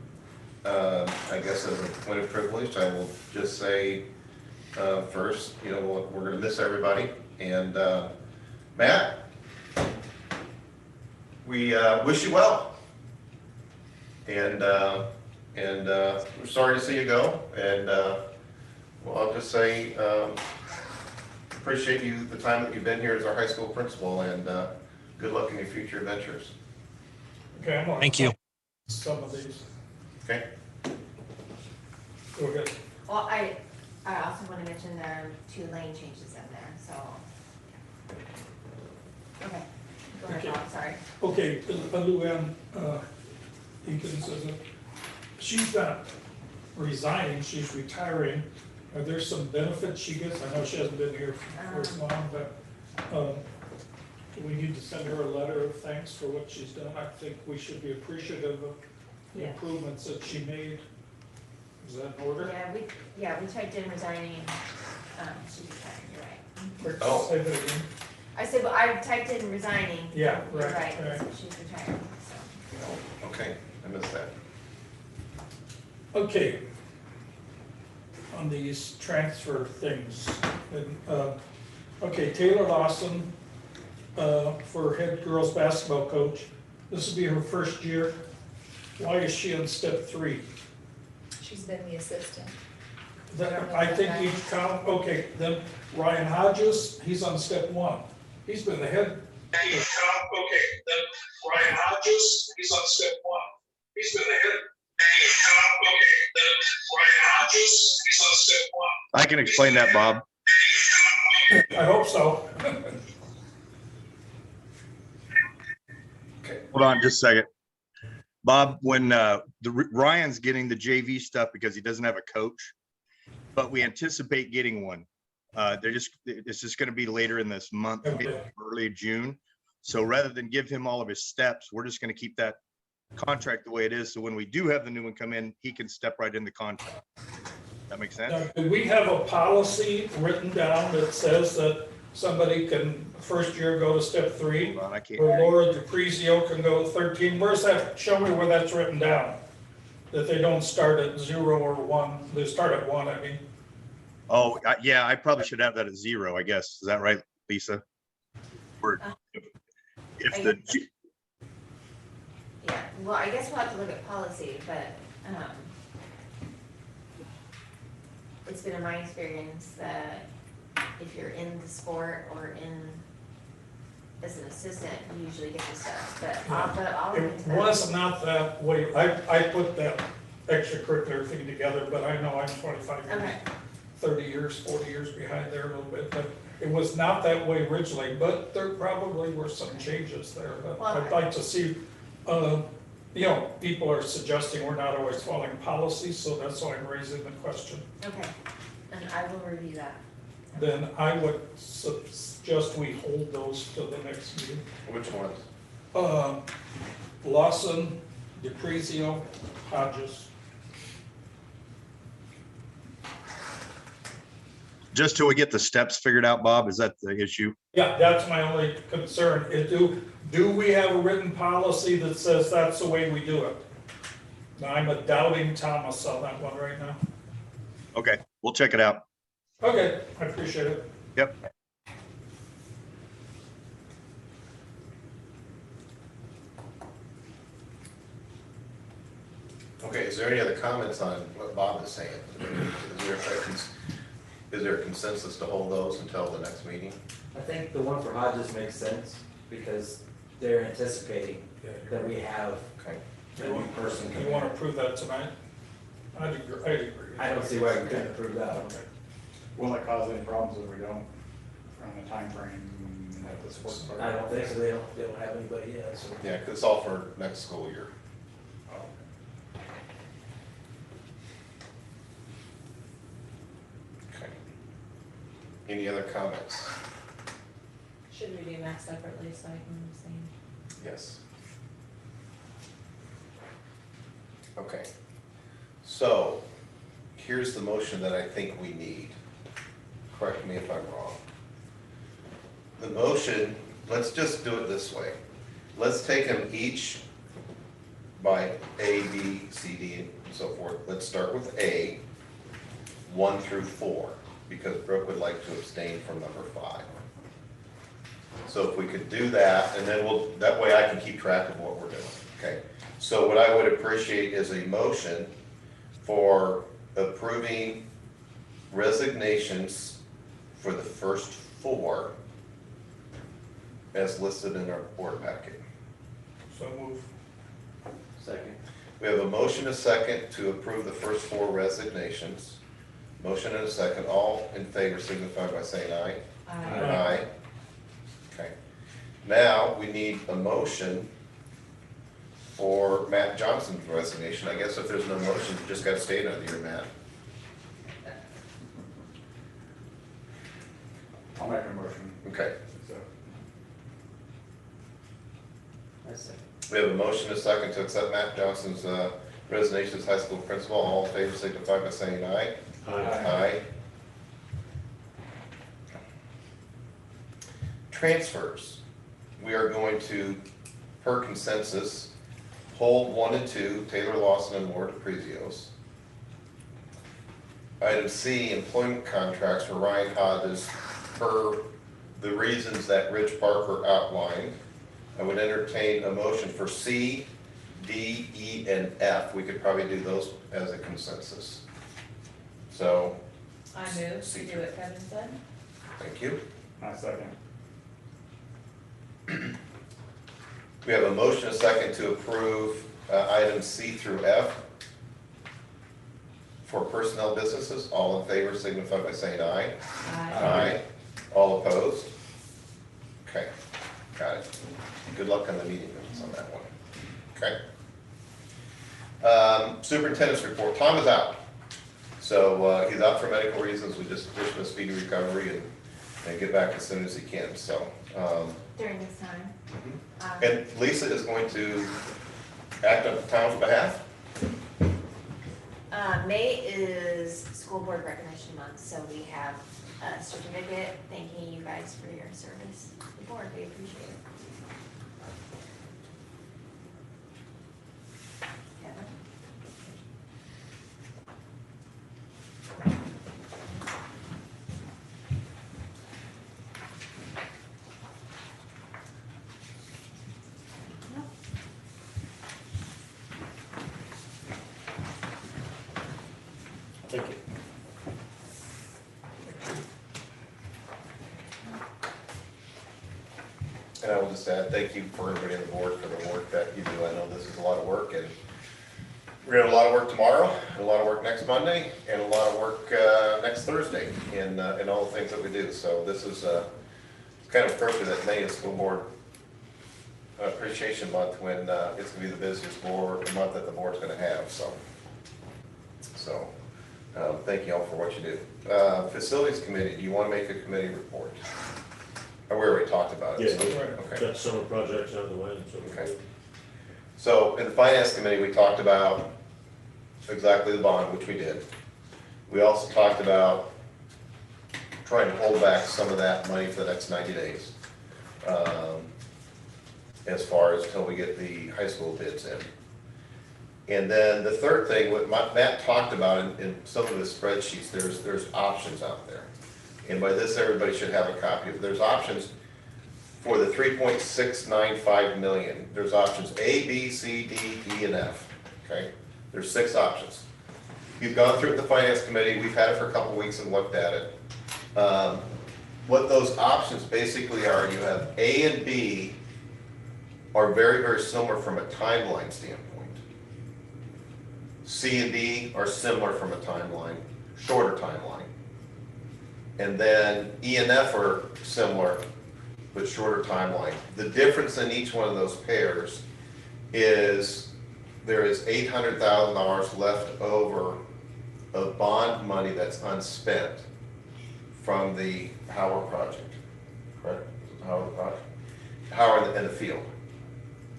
I guess as a point of privilege, I will just say, first, you know, we're gonna miss everybody. And, Matt, we, wish you well. And we're sorry to see you go, and, well, I'll just say, appreciate you, the time that you've been here as our high school principal, and, good luck in your future adventures. Okay, I'm on. Thank you. Some of these. Okay? Go ahead. Well, I also want to mention there are 2 lane changes in there, so. Okay, go ahead, Okay. Bob, sorry. Okay, Luann Eakins says that she's not resigning, she's retiring. Are there some benefits she gets? I know she hasn't been here for as long, but do we need to send her a letter of thanks for what she's done? I think we should be appreciative of the Yeah. improvements that she made. Is that in order? Yeah, we typed in resigning, she's retiring, you're right. Oh. Say that again. I said, well, I typed in resigning. Yeah, You're right, right, right. she's retiring, so. Okay, I missed that. Okay. On these transfer things, and, okay, Taylor Lawson, for head girls basketball coach, this will be her first year. Why is she on step 3? She's been the assistant. I think each count, okay, then Ryan Hodges, he's on step 1. He's been the head. Okay, then Ryan Hodges, he's on step 1. He's been the head. Okay, then Ryan Hodges, he's on step 1. I can explain that, Bob. I hope so. Hold on just a second. Bob, when Ryan's getting the JV stuff because he doesn't have a coach, but we anticipate getting one. It's just going to be later in this month, maybe early June. So rather than give him all of his steps, we're just going to keep that contract the way it is. So when we do have the new one come in, he can step right in the contract. That makes sense? Now, do we have a policy written down that says that somebody can first year go to step 3? Hold on, I can't. Or Laura DePrizio can go to 13? Where's that? Show me where that's written down. That they don't start at 0 or 1. They start at 1, I mean. Oh, yeah, I probably should have that at 0, I guess. Is that right, Lisa? Or if the, Yeah, well, I guess we'll have to look at policy, but, it's been in my experience that if you're in the sport or in, as an assistant, you usually get the stuff, but I'll look It into that. was not that way. I put that extracurricular thing together, but I know I'm 25 years, Okay, 30 years, 40 years behind there a little bit, but it was not that way originally, but there probably were some changes there. But Well, I'd like to see, you know, people are suggesting we're not always following policy, so that's why I'm raising the question. okay, and I will review that. Then I would suggest we hold those till the next meeting. Which ones? Lawson, DePrizio, Hodges. Just till we get the steps figured out, Bob, is that the issue? Yeah, that's my only concern. Do we have a written policy that says that's the way we do it? Now, I'm a doubting Thomas on that one right now. Okay, we'll check it out. Okay, I appreciate it. Yep. Okay, is there any other comments on what Bob is saying? Is there a consensus to hold those until the next meeting? I think the one for Hodges makes sense because they're anticipating that we have Okay. a new person. You want to approve that tonight? I'd agree. I don't see why we couldn't approve that one. Okay. Will it cause any problems if we don't, from the timeframe that the sports part? I don't think so. They don't have anybody yet, so. Yeah, because it's all for next school year. Okay. Any other comments? Should we do that separately so I can understand? Yes. Okay. So, here's the motion that I think we need. Correct me if I'm wrong. The motion, let's just do it this way. Let's take them each by A, B, C, D, and so forth. Let's start with A, 1 through 4, because Brooke would like to abstain from number 5. So if we could do that, and then that way I can keep track of what we're doing, okay? So what I would appreciate is a motion for approving resignations for the first 4 as listed in our board packet. So move. Second. We have a motion, a second, to approve the first 4 resignations. Motion and a second. All in favor signify by saying aye. Aye. Okay. Now, we need a motion for Matt Johnson's resignation. I guess if there's no motion, you just gotta state it under your Matt. I'll make a motion. Okay. So, I second. We have a motion, a second, to accept Matt Johnson's resignation as high school principal. All in favor signify by saying aye. Aye. Transfers. We are going to, per consensus, hold 1 and 2, Taylor Lawson and Laura DePrizios. Item C, employment contracts for Ryan Hodges per the reasons that Rich Parker outlined. I would entertain a motion for C, D, E, and F. We could probably do those as a consensus. So, I move to do what Kevin said. thank you. I second. We have a motion, a second, to approve items C through F for personnel businesses. All in favor signify by saying aye. Aye. All opposed? Okay, got it. Good luck on the meeting minutes on that one. Okay. Superintendent's report. Tom is out. So he's out for medical reasons. We just wish him a speedy recovery and get back as soon as he can, so. During this time. And Lisa is going to act on the town's behalf? May is school board recognition month, so we have a certificate thanking you guys for your service to the board. We appreciate it. Kevin? Thank you. And I will just add, thank you for everybody on the board for the work that you do. I know this is a lot of work and We're gonna have a lot of work tomorrow, a lot of work next Monday, and a lot of work next Thursday in all the things that we do. So this is kind of appropriate that May is School Board Appreciation Month when it's gonna be the busiest month that the board's gonna have. So thank you all for what you do. Facilities Committee, do you want to make a committee report? We already talked about it. Yeah, so- okay. got summer projects out of the way. So Okay. So in the Finance Committee, we talked about exactly the bond, which we did. We also talked about trying to hold back some of that money for the next 90 days. As far as till we get the high school bids in. And then the third thing, what Matt talked about in some of his spreadsheets, there's options out there. And by this, everybody should have a copy of, there's options for the 3.695 million. There's options A, B, C, D, E, and F, okay? There's 6 options. We've gone through it with the Finance Committee, we've had it for a couple weeks and looked at it. What those options basically are, you have A and B are very, very similar from a timeline standpoint. C and D are similar from a timeline, shorter timeline. And then E and F are similar, but shorter timeline. The difference in each one of those pairs is there is $800,000 left over of bond money that's unspent from the Howard project, correct? Howard project, Howard and the field.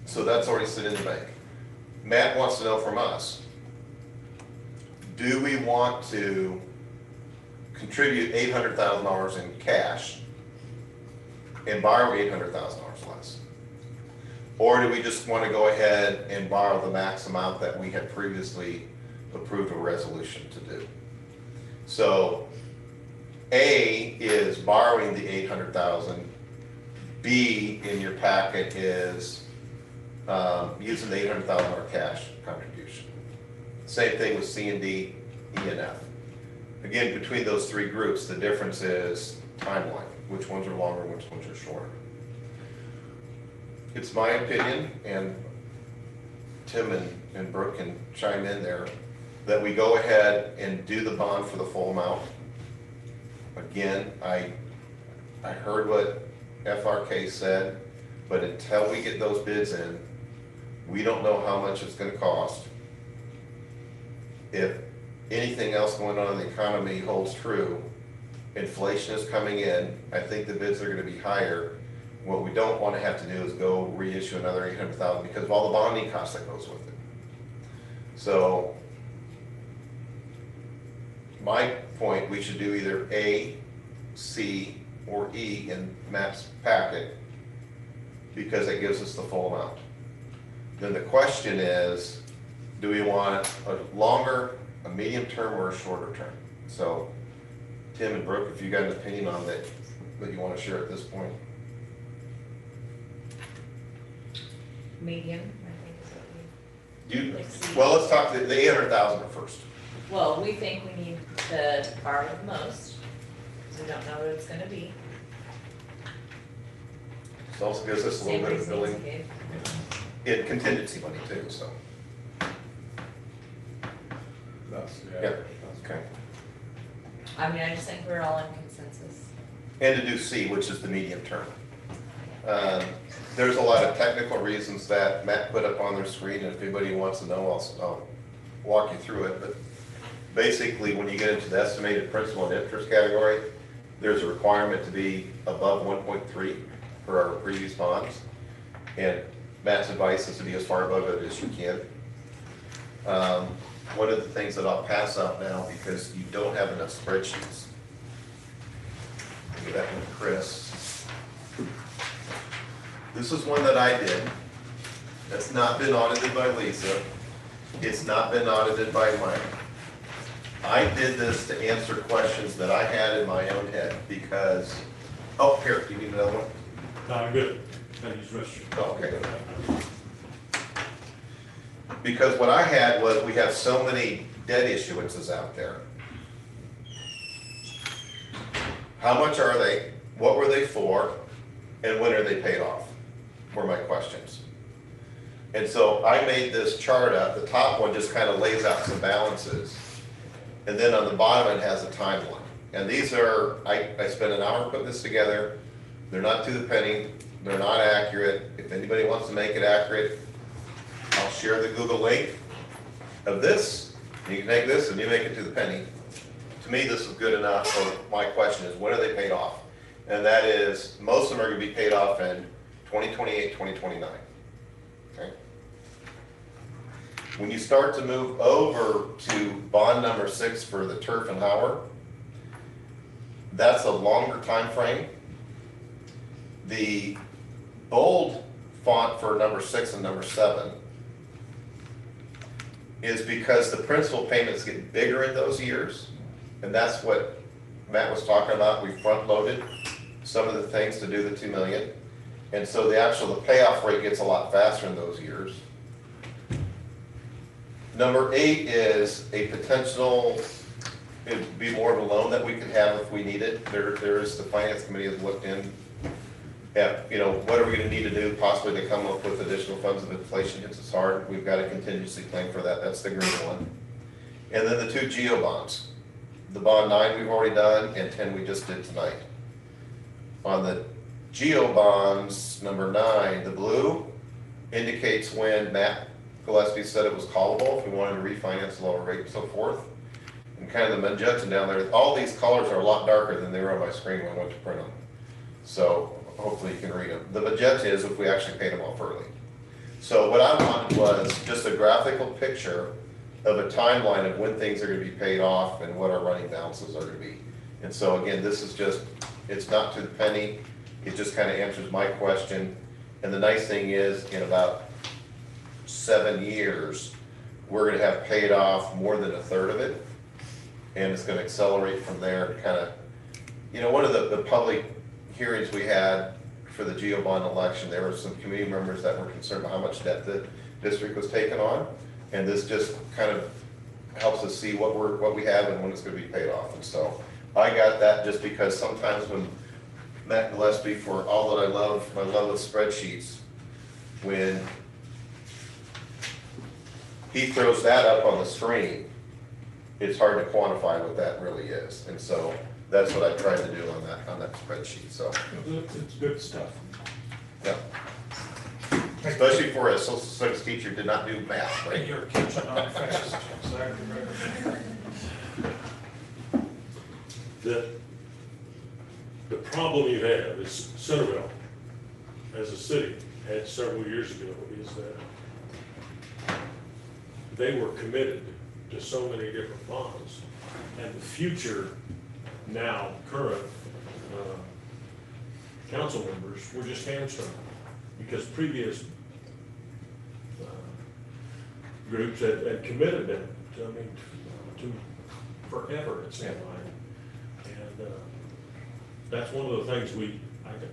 So that's already sitting in the bank. Matt wants to know from us, do we want to contribute $800,000 in cash and borrow $800,000 less? Or do we just want to go ahead and borrow the max amount that we had previously approved a resolution to do? So A is borrowing the $800,000. B in your packet is using the $800,000 cash contribution. Same thing with C and D, E and F. Again, between those 3 groups, the difference is timeline, which ones are longer, which ones are shorter. It's my opinion, and Tim and Brooke can chime in there, that we go ahead and do the bond for the full amount. Again, I heard what FRK said, but until we get those bids in, we don't know how much it's gonna cost. If anything else going on in the economy holds true, inflation is coming in, I think the bids are gonna be higher. What we don't wanna have to do is go reissue another $800,000 because of all the bonding costs that goes with it. So, my point, we should do either A, C, or E in Matt's packet because it gives us the full amount. Then the question is, do we want a longer, a medium term, or a shorter term? So, Tim and Brooke, if you got an opinion on that you want to share at this point. Medium, I think is what You, Let's see. well, let's talk the 800,000 first. well, we think we need to borrow the most, because we don't know what it's gonna be. It also gives us a Same little bit of reasons billing we gave. in contingency money too, so. Yeah, okay. I mean, I just think we're all in consensus. And to do C, which is the medium term. There's a lot of technical reasons that Matt put up on their screen, and if anybody wants to know, I'll walk you through it. But basically, when you get into the estimated principal and interest category, there's a requirement to be above 1.3 for our previous bonds. And Matt's advice is to be as far above it as you can. One of the things that I'll pass up now, because you don't have enough spreadsheets. Give that one to Chris. This is one that I did. That's not been audited by Lisa. It's not been audited by Mike. I did this to answer questions that I had in my own head because, oh, here, do you need another one? No, I'm good. I use restroom. Oh, okay. Because what I had was, we have so many debt issuances out there. How much are they? What were they for? And when are they paid off? Were my questions. And so I made this chart up. The top one just kind of lays out some balances. And then on the bottom, it has a timeline. And these are, I spent an hour putting this together. They're not to the penny. They're not accurate. If anybody wants to make it accurate, I'll share the Google link of this. You can take this and you make it to the penny. To me, this is good enough. So my question is, when are they paid off? And that is, most of them are going to be paid off in 2028, 2029. Okay. When you start to move over to bond number 6 for the turf and Howard, that's a longer time frame. The bold font for number 6 and number 7 is because the principal payments get bigger in those years. And that's what Matt was talking about. We front loaded some of the things to do the 2 million. And so the payoff rate gets a lot faster in those years. Number 8 is a potential, it'd be more of a loan that we could have if we need it. There is, the finance committee has looked in at, what are we gonna need to do possibly to come up with additional funds if inflation hits us hard. We've got a contingency plan for that. That's the green one. And then the 2 GEO bonds. The bond 9 we've already done, and 10 we just did tonight. On the GEO bonds, number 9, the blue indicates when Matt Gillespie said it was callable, if we wanted to refinance lower rate and so forth. And kind of the magenta down there, all these colors are a lot darker than they were on my screen when I went to print them. So hopefully you can read them. The magenta is if we actually paid them off early. So what I wanted was just a graphical picture of a timeline of when things are going to be paid off and what our running balances are going to be. And so again, this is just, it's not to the penny. It just kind of answers my question. And the nice thing is, in about 7 years, we're going to have paid off more than 1/3 of it. And it's going to accelerate from there. Kind of, one of the public hearings we had for the GEO bond election, there were some community members that were concerned about how much debt the district was taking on. And this just kind of helps us see what we have and when it's going to be paid off. And so I got that just because sometimes when Matt Gillespie, for all that I love with spreadsheets, when he throws that up on the screen, it's hard to quantify what that really is. And so that's what I tried to do on that spreadsheet. So It's good stuff. yeah. Especially for a social studies teacher who did not do math, right? You're catching on fast. Exactly right. The problem you have is Centerville, as a city, had several years ago, is that they were committed to so many different bonds, and the future, now current council members were just hamstrung because previous groups had committed them to forever, it seemed like. And that's one of the things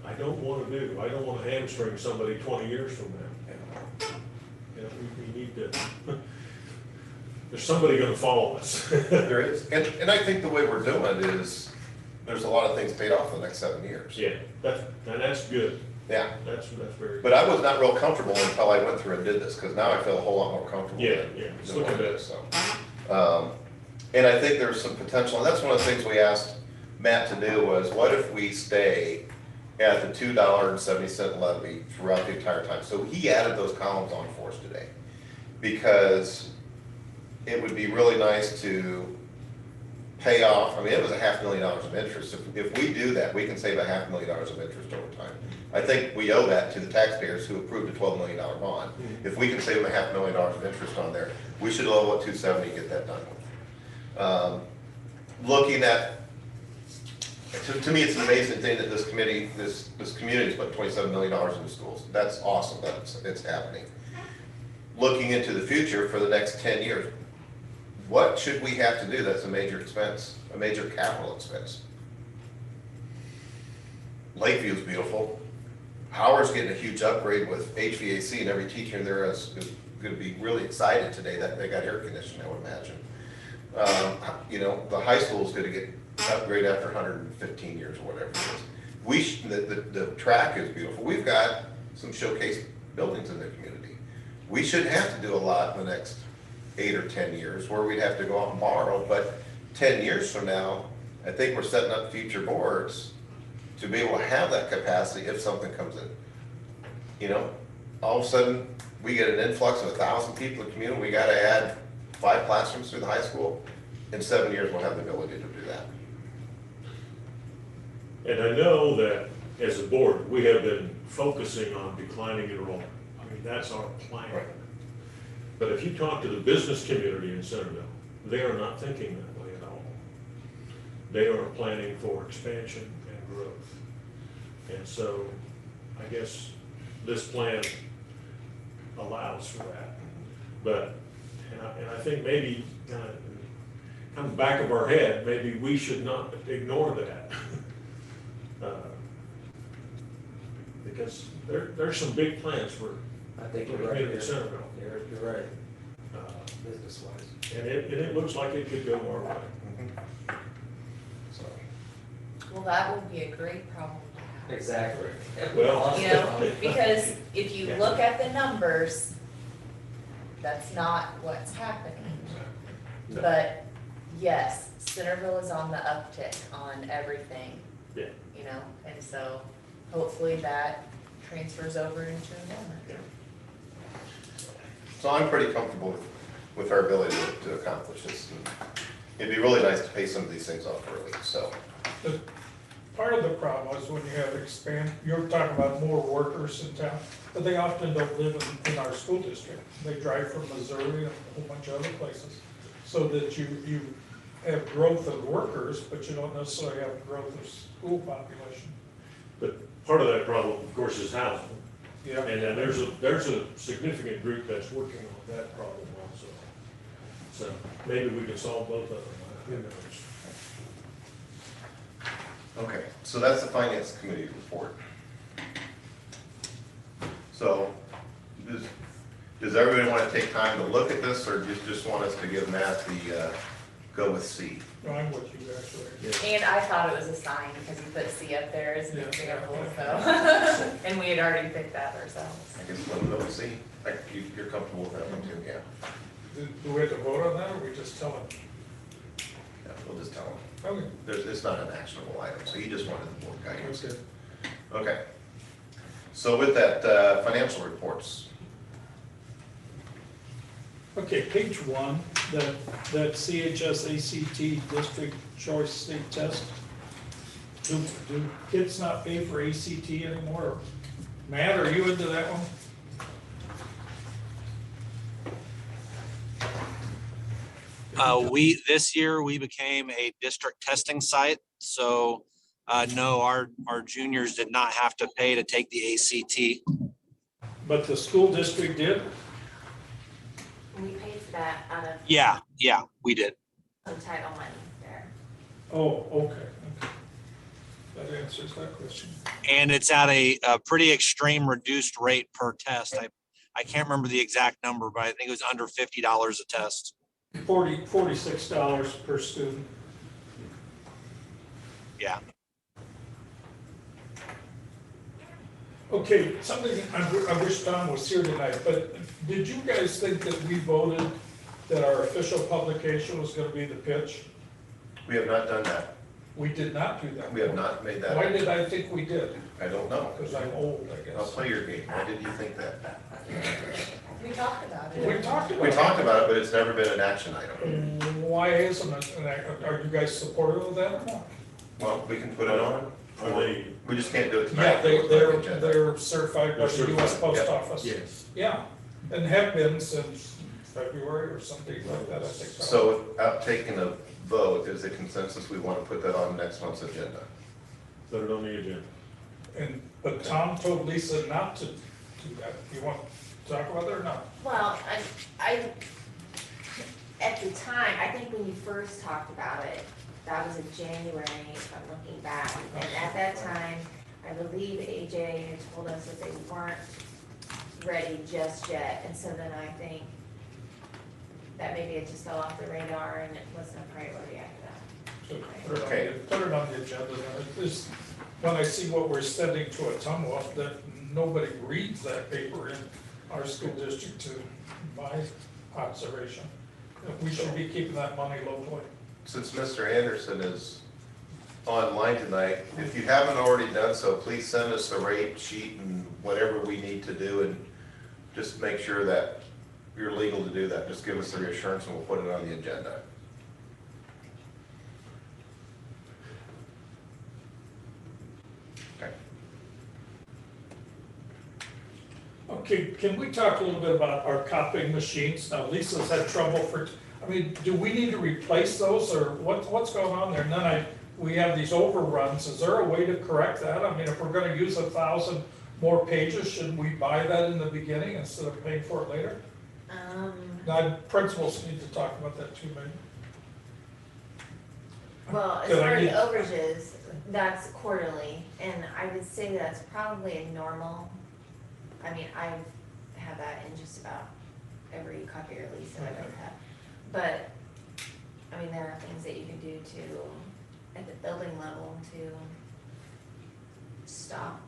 I don't want to do. I don't want to hamstring somebody 20 years from now. We need to, there's somebody going to follow us. There is. And I think the way we're doing it is, there's a lot of things paid off in the next 7 years. Yeah, that's good. Yeah. That's very good. But I was not real comfortable until I went through and did this, because now I feel a whole lot more comfortable. Yeah, than- yeah. than Look what at it that. is, so. And I think there's some potential, and that's one of the things we asked Matt to do was, what if we stay at the $2.70 levy throughout the entire time? So he added those columns on for us today, because it would be really nice to pay off, it was $500,000 of interest. If we do that, we can save $500,000 of interest over time. I think we owe that to the taxpayers who approved a $12 million bond. If we can save $500,000 of interest on there, we should owe what, $270 to get that done with. Looking at, to me, it's an amazing thing that this committee, this community has put $27 million into schools. That's awesome, it's happening. Looking into the future for the next 10 years, what should we have to do that's a major expense, a major capital expense? Lakeview's beautiful. Howard's getting a huge upgrade with HVAC, and every teacher in there is going to be really excited today that they got air conditioning, I would imagine. The high school is going to get upgraded after 115 years or whatever it is. The track is beautiful. We've got some showcase buildings in the community. we shouldn't have to do a lot in the next 8 or 10 years where we'd have to go out and borrow, but 10 years from now, I think we're setting up future boards to be able to have that capacity if something comes in. You know, all of a sudden, we get an influx of 1,000 people in the community, we gotta add 5 classrooms through the high school. In 7 years, we'll have the ability to do that. And I know that as a board, we have been focusing on declining enrollment. I mean, that's our plan. Right. But if you talk to the business community in Centerville, they are not thinking that way at all. They are planning for expansion and growth. And so I guess this plan allows for that. But, and I think maybe kind of back of our head, maybe we should not ignore that. Because there's some big plans for I think you're the right. community of Centerville. You're right, Uh, business wise. And it looks like it could go our way. So, Well, that would be a great problem to have. Exactly. Well- You know, because if you look at the numbers, that's not what's happening. No. But yes, Centerville is on the uptick on everything. Yeah. You know, and so hopefully that transfers over into enrollment. so I'm pretty comfortable with our ability to accomplish this. And it'd be really nice to pay some of these things off early, so. The- Part of the problem is when you have you're talking about more workers in town, but they often don't live in our school district. They drive from Missouri and a whole bunch of other places. So that you have growth of workers, but you don't necessarily have growth of school population. But part of that problem, of course, is housing. Yeah. And then there's a significant group that's working on that problem also. So maybe we can solve both of them. Who knows? Okay, so that's the finance committee report. So, does everybody want to take time to look at this, or just want us to give Matt the, go with C? No, I'm with you actually. And I thought it was a sign because he put C up there as an Yeah. example, so. And we had already picked that ourselves. I guess let them know C. You're comfortable with that one too, yeah? Do we have to vote on that, or we just tell them? Yeah, we'll just tell them. Okay. It's not an actionable item, so you just wanted the board guidance. Okay. Okay. So with that, financial reports. Okay, page 1, that CHS ACT district choice state test. Do kids not pay for ACT anymore? Matt, are you into that one? This year, we became a district testing site. So, no, our juniors did not have to pay to take the ACT. But the school district did? We paid for that out of Yeah, we did. some title money there. Oh, okay. That answers that question. And it's at a pretty extreme reduced rate per test. I can't remember the exact number, but I think it was under $50 a test. $46 per student. Yeah. Okay, something, I wish Tom was here tonight, but did you guys think that we voted that our official publication was gonna be the pitch? We have not done that. We did not do that. We have not made that. Why did I think we did? I don't know. Because I'm old, I I'll guess. play your game. Why did you think that? We talked about it. We talked about We it. talked about it, but it's never been an action item. Why isn't it, are you guys supportive of that or not? Well, we can put it on. Are they? We just can't do it tonight. Yeah, It's not on the agenda. they're certified by They're the US certified, Post yeah. Office. Yes. Yeah, and have been since February or something like that, I think. So without taking a vote, is the consensus we want to put that on next month's agenda? Put it on the agenda. But Tom told Lisa not to do that. You want to talk about it or not? Well, I, at the time, I think when you first talked about it, that was in January, if I'm looking back. And at that time, I believe AJ had told us that they weren't ready just yet. And so then I think that maybe it just fell off the radar and it wasn't a priority after that. So Okay. put it on the agenda. Then. When I see what we're sending to Atumwa, that nobody reads that paper in our school district to my observation. We should be keeping that money locally. Since Mr. Anderson is online tonight, if you haven't already done so, please send us the rate sheet and whatever we need to do, and just make sure that you're legal to do that. Just give us the reassurance and we'll put it on the agenda. Okay. Okay, can we talk a little bit about our copying machines? Now Lisa's had trouble I mean, do we need to replace those or what's going on there? And then we have these overruns. Is there a way to correct that? I mean, if we're gonna use 1,000 more pages, shouldn't we buy that in the beginning instead of paying for it later? Now, principals need to talk about that too, maybe. Well, as Good far as idea. overages, that's quarterly, and I would say that's probably a normal. I mean, I've had that in just about every copier lease that I've ever had. But, I mean, there are things that you can do at the building level to stop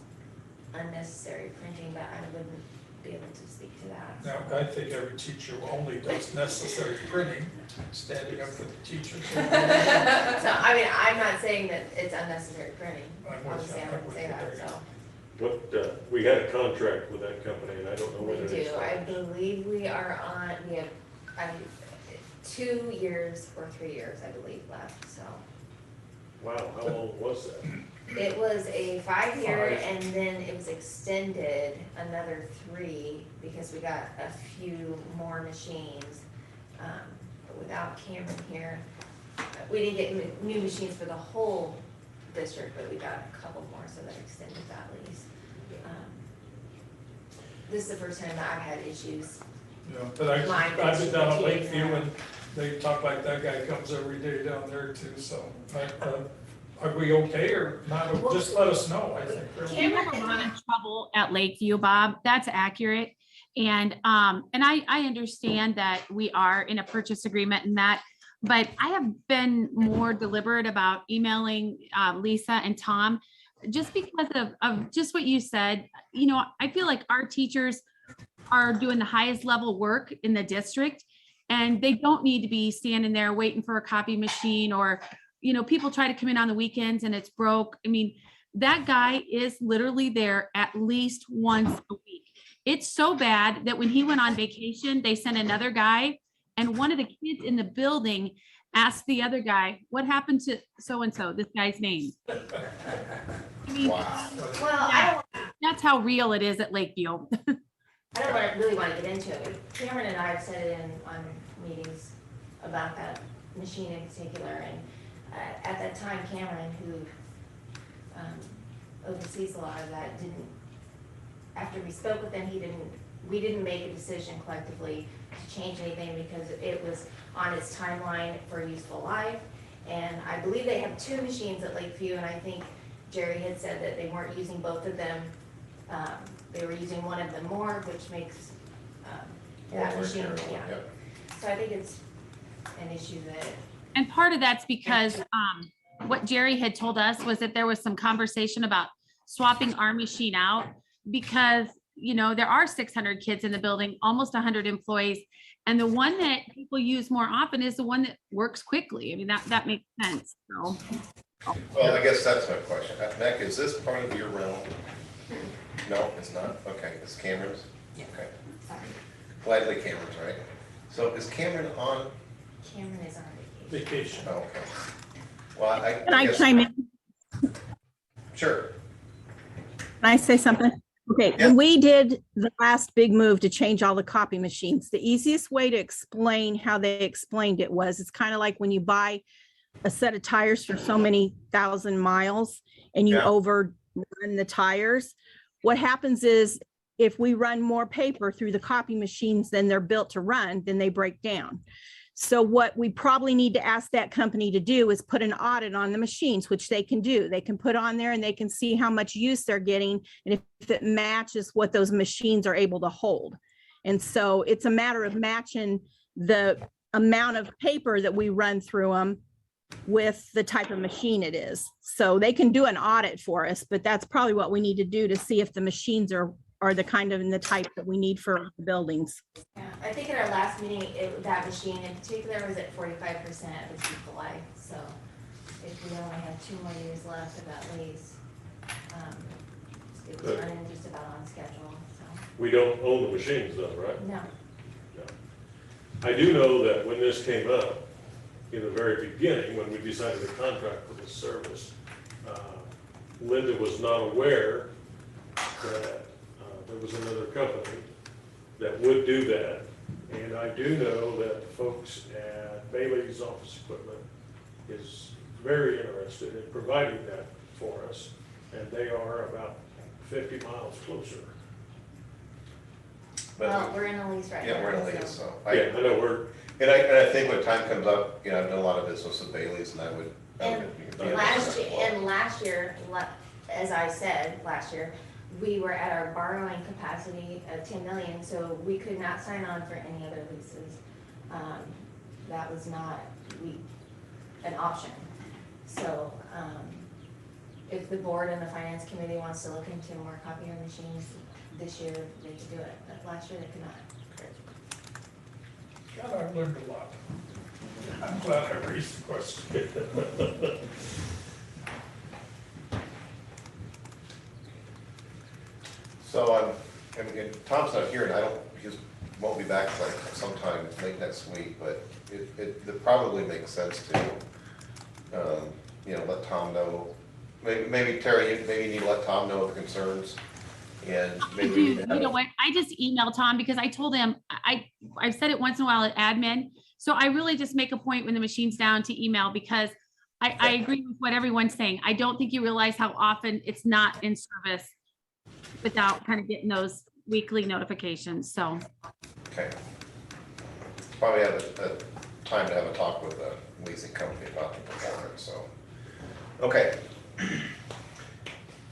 unnecessary printing, but I wouldn't be able to speak to that. Now, I think every teacher only does necessary printing, standing up for the teachers. So, I mean, I'm not saying that it's unnecessary printing, I'm with you. obviously, I I'm wouldn't with say you that, there. so. What, we had a contract with that company, and I don't know We whether do, it's. I believe we have 2 years or 3 years, I believe, left, so. Wow, how long was that? It was a 5-year 5. and then it was extended another 3 because we got a few more machines. But without Cameron here, we didn't get new machines for the whole district, but we got a couple more, so that extended that lease. This is the first time that I've had issues. Yeah, but I've been down at Lakeview and they talk like that guy comes every day down there too, so, are we okay or not? Just let us know, I think. You have a lot of trouble at Lakeview, Bob. That's accurate. And I understand that we are in a purchase agreement and that, but I have been more deliberate about emailing Lisa and Tom, just because of just what you said. You know, I feel like our teachers are doing the highest level work in the district, and they don't need to be standing there waiting for a copy machine, or, you know, people try to come in on the weekends and it's broke. I mean, that guy is literally there at least once a week. It's so bad that when he went on vacation, they sent another guy, and one of the kids in the building asked the other guy, what happened to so-and-so, this guy's name? I mean, Wow. Well, that's how real it is at Lakeview. I don't really want to get into it. Cameron and I have said it on meetings about that machine in particular, and at that time, Cameron, who oversees a lot of that, after we spoke with him, we didn't make a decision collectively to change anything because it was on its timeline for useful life. And I believe they have 2 machines at Lakeview, and I think Jerry had said that they weren't using both of them. They were using one of them more, which makes that machine, yeah. Yep. So I think it's an issue that, And part of that's because what Jerry had told us was that there was some conversation about swapping our machine out because, you know, there are 600 kids in the building, almost 100 employees. And the one that people use more often is the one that works quickly. I mean, that makes sense. So Well, I guess that's my question. Meg, is this part of your realm? No, it's not? Okay, it's Cameron's? Yeah. Okay. sorry, Gladly Cameron's, right? So is Cameron on? Cameron is on vacation. Vacation. Oh, okay. Well, Can I guess- chime in? Sure. Can I say something? Okay, Yeah. when we did the last big move to change all the copy machines, the easiest way to explain how they explained it was, it's kind of like when you buy a set of tires for so many thousand miles and you Yeah. overrun the tires. What happens is if we run more paper through the copy machines than they're built to run, then they break down. So what we probably need to ask that company to do is put an audit on the machines, which they can do. They can put on there and they can see how much use they're getting and if it matches what those machines are able to hold. And so it's a matter of matching the amount of paper that we run through them with the type of machine it is. So they can do an audit for us, but that's probably what we need to do to see if the machines are are the kind of, and the type that we need for the buildings. Yeah, I think at our last meeting, that machine in particular was at 45% of its useful life. So if we only have 2 more years left of that lease, it was Good. running just about on schedule, so, We don't own the machines though, right? no. I do know that when this came up, in the very beginning, when we decided to contract for this service, Linda was not aware that there was another company that would do that. And I do know that folks at Bailey's Office Equipment is very interested in providing that for us. And they are about 50 miles closer. Well, we're in a lease right now. Yeah, we're in a lease, so- so. Yeah, I know, we're, And I think when time comes up, you know, I've done a lot of business with Bailey's and I would. And last year, as I said, last year, we were at our borrowing capacity of 10 million, so we could not sign on for any other leases. That was not an option. So, if the board and the finance committee wants to look into more copier machines this year, they could do it, but last year they could not. God, I've learned a lot. I'm glad I raised the question. So and Tom's not here and I don't, he won't be back like sometime late next week, but it probably makes sense to, you know, let Tom know. Maybe Terry, maybe you need to let Tom know the concerns and maybe. we You can have know a- what? I just emailed Tom because I told him, I've said it once in a while at admin. So I really just make a point when the machine's down to email because I agree with what everyone's saying. I don't think you realize how often it's not in service without kind of getting those weekly notifications. So. Okay. Probably have a time to have a talk with the leasing company about the performance, so. Okay.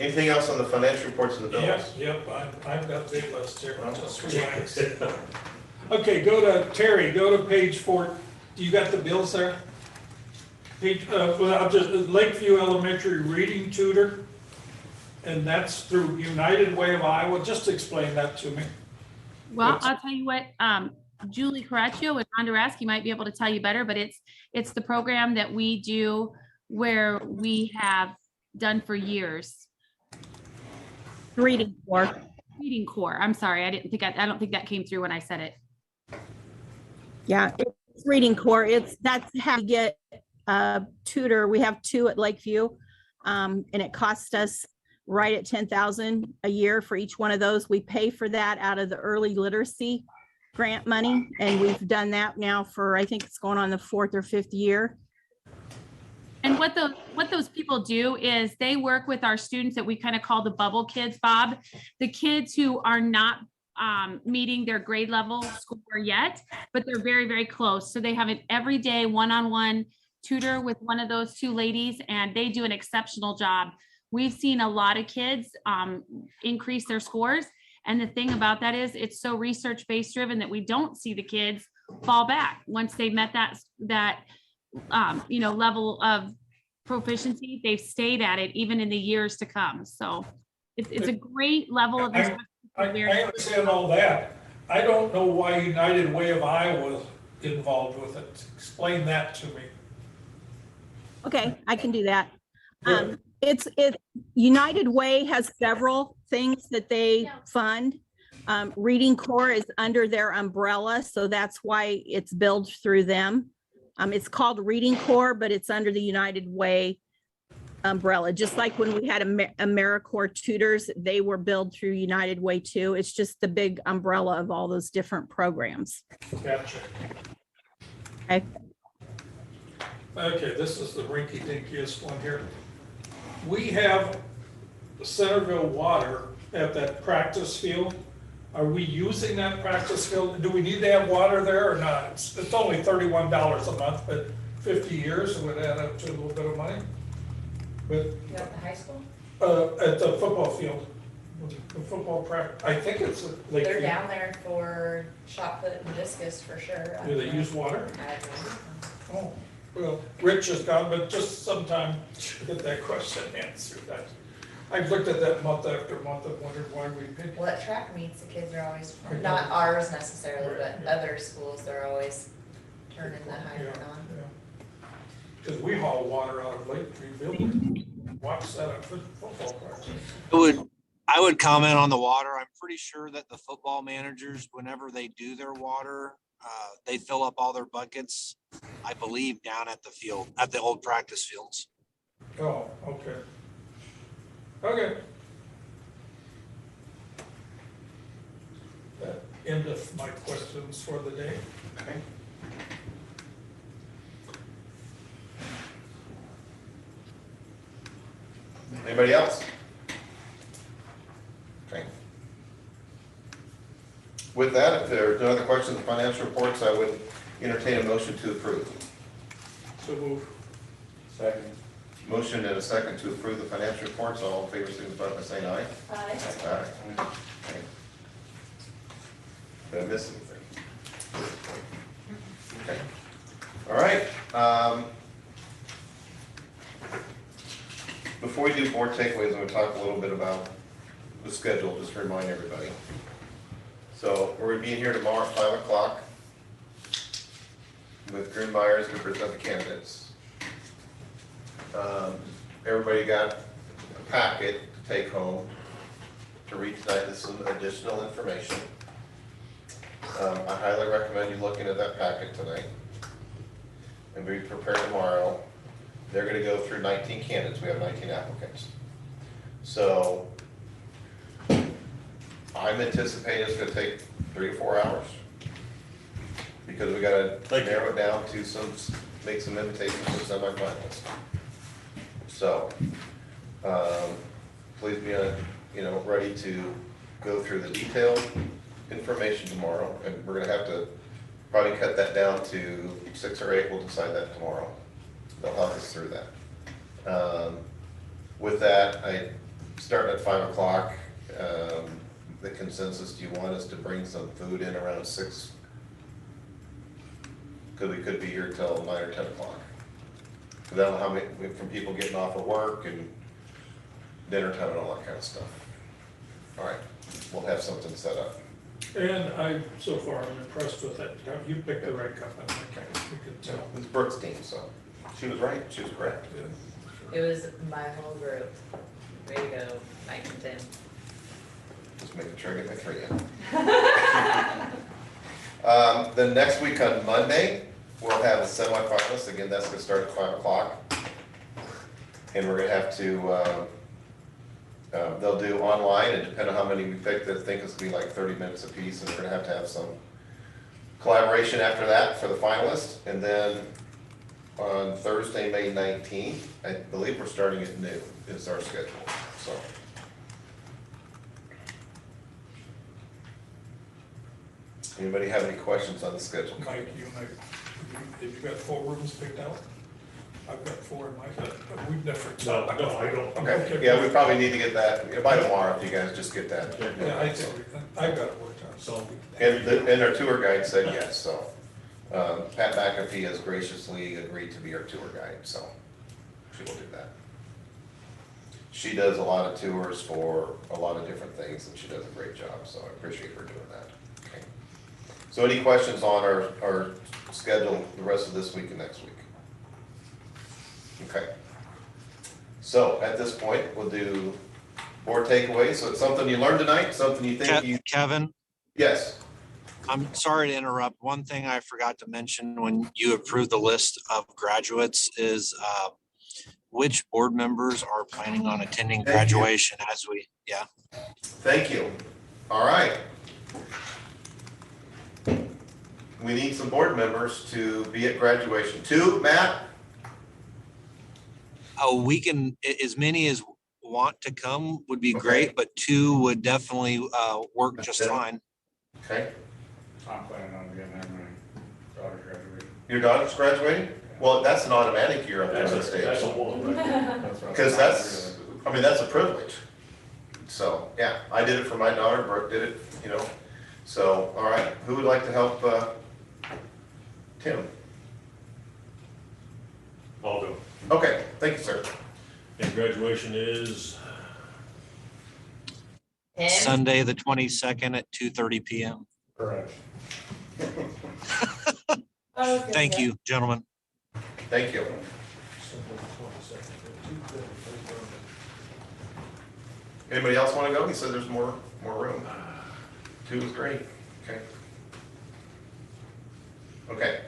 Anything else on the financial reports of the bills? Yep, I've got a big list here, just relax. Okay, go to, Terry, go to page 4, you got the bills there? Page, well, I'll just, Lakeview Elementary Reading Tutor, and that's through United Way of Iowa, just explain that to me. Well, What's- I'll tell you what, Julie Caraccio and Rhonda Rasky might be able to tell you better, but it's the program that we do where we have done for years. Reading for. Reading Corps. I'm sorry, I don't think that came through when I said it. Yeah, it's Reading Corps. That's how you get a tutor. We have 2 at Lakeview. And it costs us right at 10,000 a year for each one of those. We pay for that out of the early literacy grant money. And we've done that now for, I think it's going on the 4th or 5th year. And what those people do is they work with our students that we kind of call the bubble kids, Bob. The kids who are not meeting their grade level score yet, but they're very, very close. So they have an everyday one-on-one tutor with one of those 2 ladies, and they do an exceptional job. We've seen a lot of kids increase their scores. And the thing about that is it's so research-based driven that we don't see the kids fall back once they met that level of proficiency. They've stayed at it even in the years to come. So it's a great level of. I understand all that. I don't know why United Way of Iowa is involved with it. Explain that to me. Okay, I can do that. It's United Way has several things that they fund. Reading Corps is under their umbrella, so that's why it's billed through them. It's called Reading Corps, but it's under the United Way umbrella. Just like when we had AmeriCorps tutors, they were billed through United Way too. It's just the big umbrella of all those different programs. Gotcha. Okay. Okay, this is the rinky dinkiest one here. We have Centerville Water at that practice field. Are we using that practice field? Do we need to have water there or not? It's only $31 a month, but 50 years, it would add up to a little bit of money. But You at the high school? at the football field, the football practice, I think it's a They're Lakeview. down there for shot put and discus for sure. Do they use water? I don't know. Oh, well, Rich is gone, but just sometime get that question answered. I've looked at that month after month and wondered why we picked. Well, at track meets, the kids are always, I know. not ours necessarily, Right, but yeah. other schools, they're always turning the hydrant on. Because we haul water out of Lakeview building, watch that at football practice. I would comment on the water. I'm pretty sure that the football managers, whenever they do their water, they fill up all their buckets, I believe, down at the field, at the old practice fields. Oh, okay. Okay. That end of my questions for the day. Okay. Anybody else? Okay. With that, if there are no other questions on financial reports, I would entertain a motion to approve. So move. Second. Motion and a second to approve the financial reports. All in favor, signify by saying aye. Aye. Aye. Okay. Did I miss anything? Okay. All right. Before we do board takeaways, I'm going to talk a little bit about the schedule, just to remind everybody. So we're going to be here tomorrow at 5 o'clock with Greenmeyers to present the candidates. Everybody got a packet to take home to read tonight with some additional information. I highly recommend you looking at that packet tonight and be prepared tomorrow. They're going to go through 19 candidates. We have 19 applicants. So I'm anticipating it's going to take 3 to 4 hours because we got to narrow it down to make some invitations to semifinalists. So please be ready to go through the detailed information tomorrow, and we're going to have to probably cut that down to 6 or 8. We'll decide that tomorrow. They'll help us through that. With that, I start at 5 o'clock. The consensus, do you want us to bring some food in around 6? Because we could be here till 9 or 10 o'clock. Because I don't know how many, from people getting off of work and dinner time and all that kind of stuff. All right, we'll have something set up. And so far, I'm impressed with that. You picked the right company. You can tell. It's Brooke's team, so she was right. She was correct. It was my whole group. Way to go, Mike and Tim. Just making sure I get my 3 in. The next week on Monday, we'll have the semifinalists. Again, that's gonna start at 5 o'clock. And we're gonna have to, they'll do online, and depending on how many we pick, they think it's gonna be like 30 minutes apiece, and we're gonna have some collaboration after that for the finalists. And then on Thursday, May 19th, I believe we're starting at noon is our schedule, so. Anybody have any questions on the schedule? Mike, have you got 4 rooms picked out? I've got 4 in my head, but we've never. No, I don't. Okay, yeah, we probably need to get that, by tomorrow, if you guys just get that. Yeah, I've got it worked out, so. And our tour guide said yes, so, Pat McAfee has graciously agreed to be our tour guide, so she will do that. She does a lot of tours for a lot of different things, and she does a great job, so I appreciate her doing that. Okay. So any questions on our schedule the rest of this week and next week? Okay. So at this point, we'll do board takeaways. So it's something you learned tonight, something you think you. Kevin, Yes. I'm sorry to interrupt. One thing I forgot to mention when you approved the list of graduates is which board members are planning on attending graduation as we, yeah. Thank you. All right. We need some board members to be at graduation. 2, Matt? Oh, we can, as many as want to come would be great, but 2 would definitely work just fine. Okay. I'm planning on getting there when my daughter graduates. Your daughter's graduating? Well, that's an automatic year up there on That's stage. a one, right there. Because that's a privilege. So, yeah, I did it for my daughter, Brooke did it, So, all right, who would like to help Tim? I'll go. Okay, thank you, sir. And graduation is Tim? Sunday, the 22nd at 2:30 PM. Correct. Okay, Thank yeah. you, gentlemen. Thank you. Anybody else want to go? He said there's more room. 2 was great. Okay. Okay.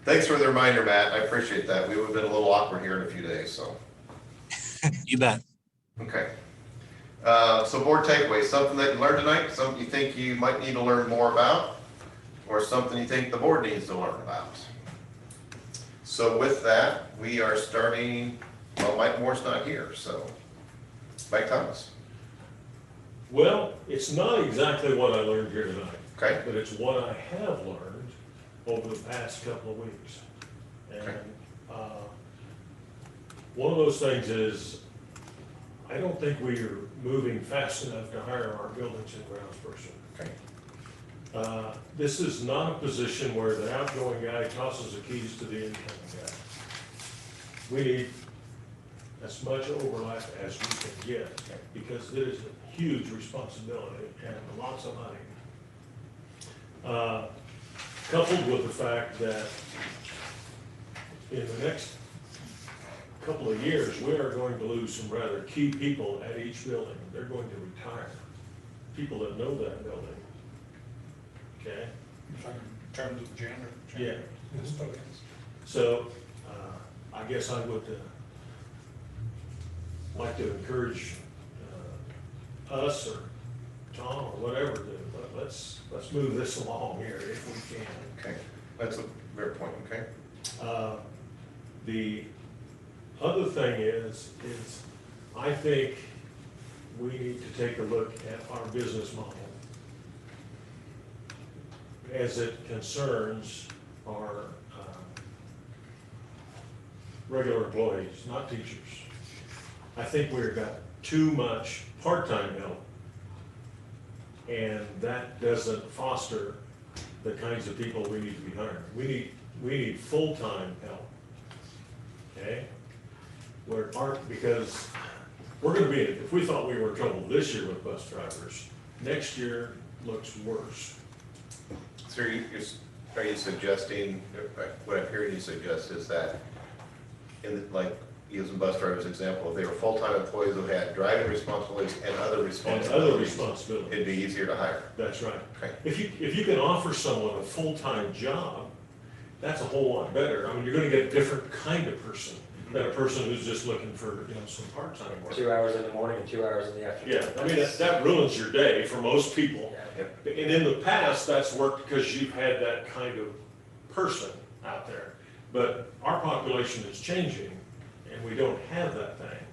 Thanks for the reminder, Matt. I appreciate that. We would have been a little awkward here in a few days, so. You bet. Okay. So board takeaways, something that you learned tonight, something you think you might need to learn more about, or something you think the board needs to learn about. So with that, we are starting, well, Mike Moore's not here, so Mike Thomas. Well, it's not exactly what I learned here tonight. Okay. But it's what I have learned over the past couple of weeks. And, Okay. one of those things is, I don't think we are moving fast enough to hire our buildings and grounds person. Okay. This is not a position where the outgoing guy tosses the keys to the incoming guy. We need as much overlap as we can get, because it is a huge responsibility and lots of money. Coupled with the fact that in the next couple of years, we are going to lose some rather key people at each building. They're going to retire. People that know that building. Okay? In terms of gender. Yeah. Custodians. So, I guess I would like to encourage us or Tom or whatever to, let's move this along here if we can. Okay, that's a fair point, okay? The other thing is I think we need to take a look at our business model as it concerns our regular employees, not teachers. I think we've got too much part-time help, and that doesn't foster the kinds of people we need to be hiring. We need full-time help, okay? Because we're gonna be, if we thought we were in trouble this year with bus drivers, next year looks worse. So are you suggesting, what I'm hearing you suggest is that like using bus drivers example, if they were full-time employees who had driving responsibilities and other responsibilities, it'd be easier to hire. That's right. Okay. If you can offer someone a full-time job, that's a whole lot better. I mean, you're gonna get a different kind of person than a person who's just looking for, some part-time work. 2 hours in the morning and 2 hours in the afternoon. Yeah, I mean, that ruins your day for most people. Yeah. And in the past, that's worked because you've had that kind of person out there. But our population is changing, and we don't have that thing.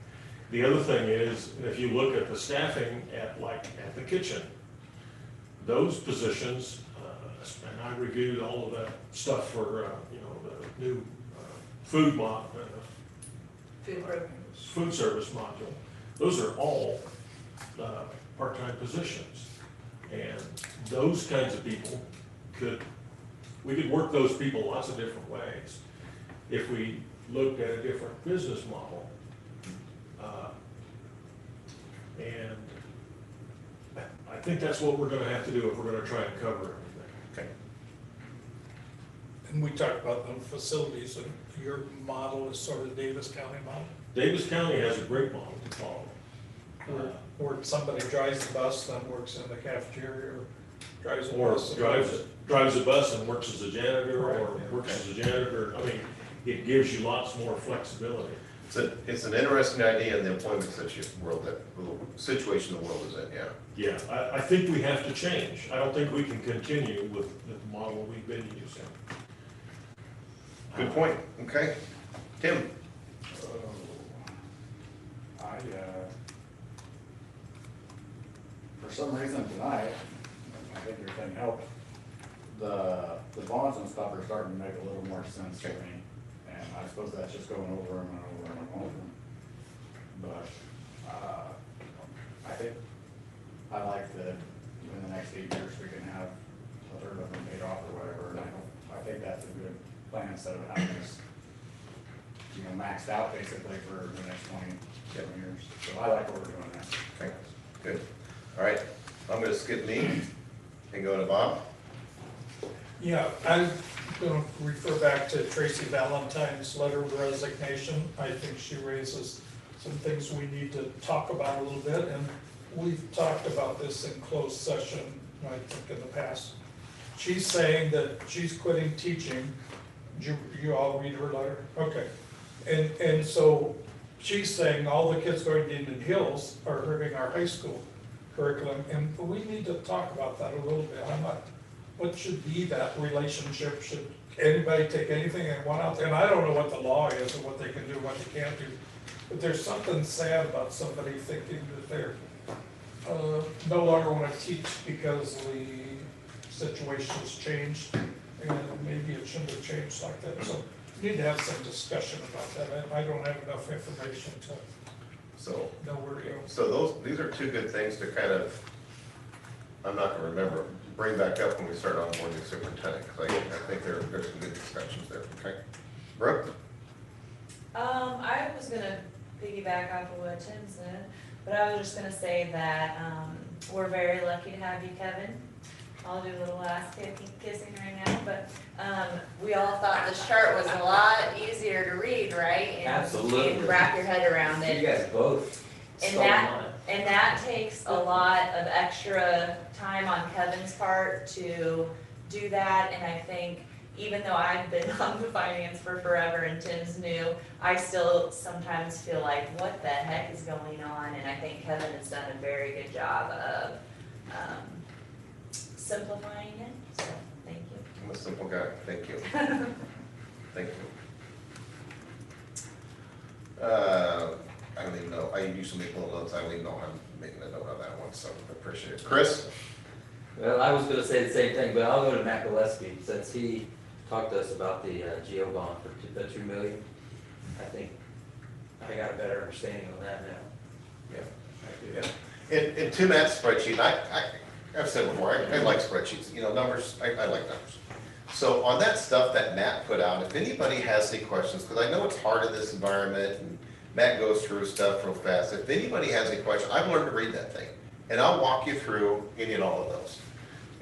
The other thing is, if you look at the staffing at the kitchen, those positions, and I reviewed all of that stuff for, the new food service module. Those are all part-time positions. And those kinds of people we could work those people lots of different ways if we looked at a different business model. And I think that's what we're gonna have to do if we're gonna try and cover everything. Okay. And we talked about the facilities, and your model is sort of Davis County model, Davis County has a great model to follow. where somebody drives the bus, then works in the cafeteria, or drives the Or bus. drives a bus and works as a janitor, or Right. works as a janitor. I mean, it gives you lots more flexibility. It's an interesting idea in the employment situation the world is in, yeah. Yeah, I think we have to change. I don't think we can continue with the model we've been using. Good point, okay. Tim? For some reason tonight, I think your thing helped, the bonds and stuff are starting to make a little more sense to me. And I suppose that's just going over them and over them and over them. But, I think, I like that in the next 8 years, we can have a third of them paid off or whatever. And I think that's a good plan instead of having this, maxed out basically for the next 20 years. So I like what we're doing there. Okay. Good. All right, I'm gonna skip me and go to Bob. Yeah, I'm gonna refer back to Tracy Valentine's letter of resignation. I think she raises some things we need to talk about a little bit, and we've talked about this in closed session, I think, in the past. She's saying that she's quitting teaching. Did you all read her letter? Okay. And so she's saying all the kids going to Indian Hills are hurting our high school curriculum, and we need to talk about that a little bit. I'm not, what should be that relationship? Should anybody take anything and want out there? And I don't know what the law is and what they can do, what they can't do. But there's something sad about somebody thinking that they're no longer want to teach because the situation's changed, and maybe it shouldn't have changed like that. So we need to have some discussion about that. I don't have enough information to So, know where to go. so these are two good things to kind of, I'm not gonna remember, bring back up when we start onboarding the superintendent, because I think there's some good discussions there, okay? Brooke? I was gonna piggyback off of what Tim said, but I was just gonna say that, we're very lucky to have you, Kevin. I'll do a little ass kissing right now, but, we all thought this chart was a lot easier to read, right? And Absolutely. wrap your head around it. You guys both And stole that- mine. And that takes a lot of extra time on Kevin's part to do that, and I think even though I've been on the finance for forever and Tim's new, I still sometimes feel like, what the heck is going on? And I think Kevin has done a very good job of, simplifying it, so, thank you. I'm a simple guy, thank you. Thank you. I don't even know, I usually make little notes, I don't even know I'm making a note on that one, so I appreciate it. Chris? Well, I was gonna say the same thing, but I'll go to Matt Gillespie, since he talked to us about the GEO bond for the 2 million. I think I got a better understanding on that now. Yeah. And to Matt's spreadsheet, I've said before, I like spreadsheets, numbers, I like numbers. So on that stuff that Matt put out, if anybody has any questions, because I know it's hard in this environment, and Matt goes through stuff real fast. If anybody has any questions, I've learned to read that thing, and I'll walk you through any and all of those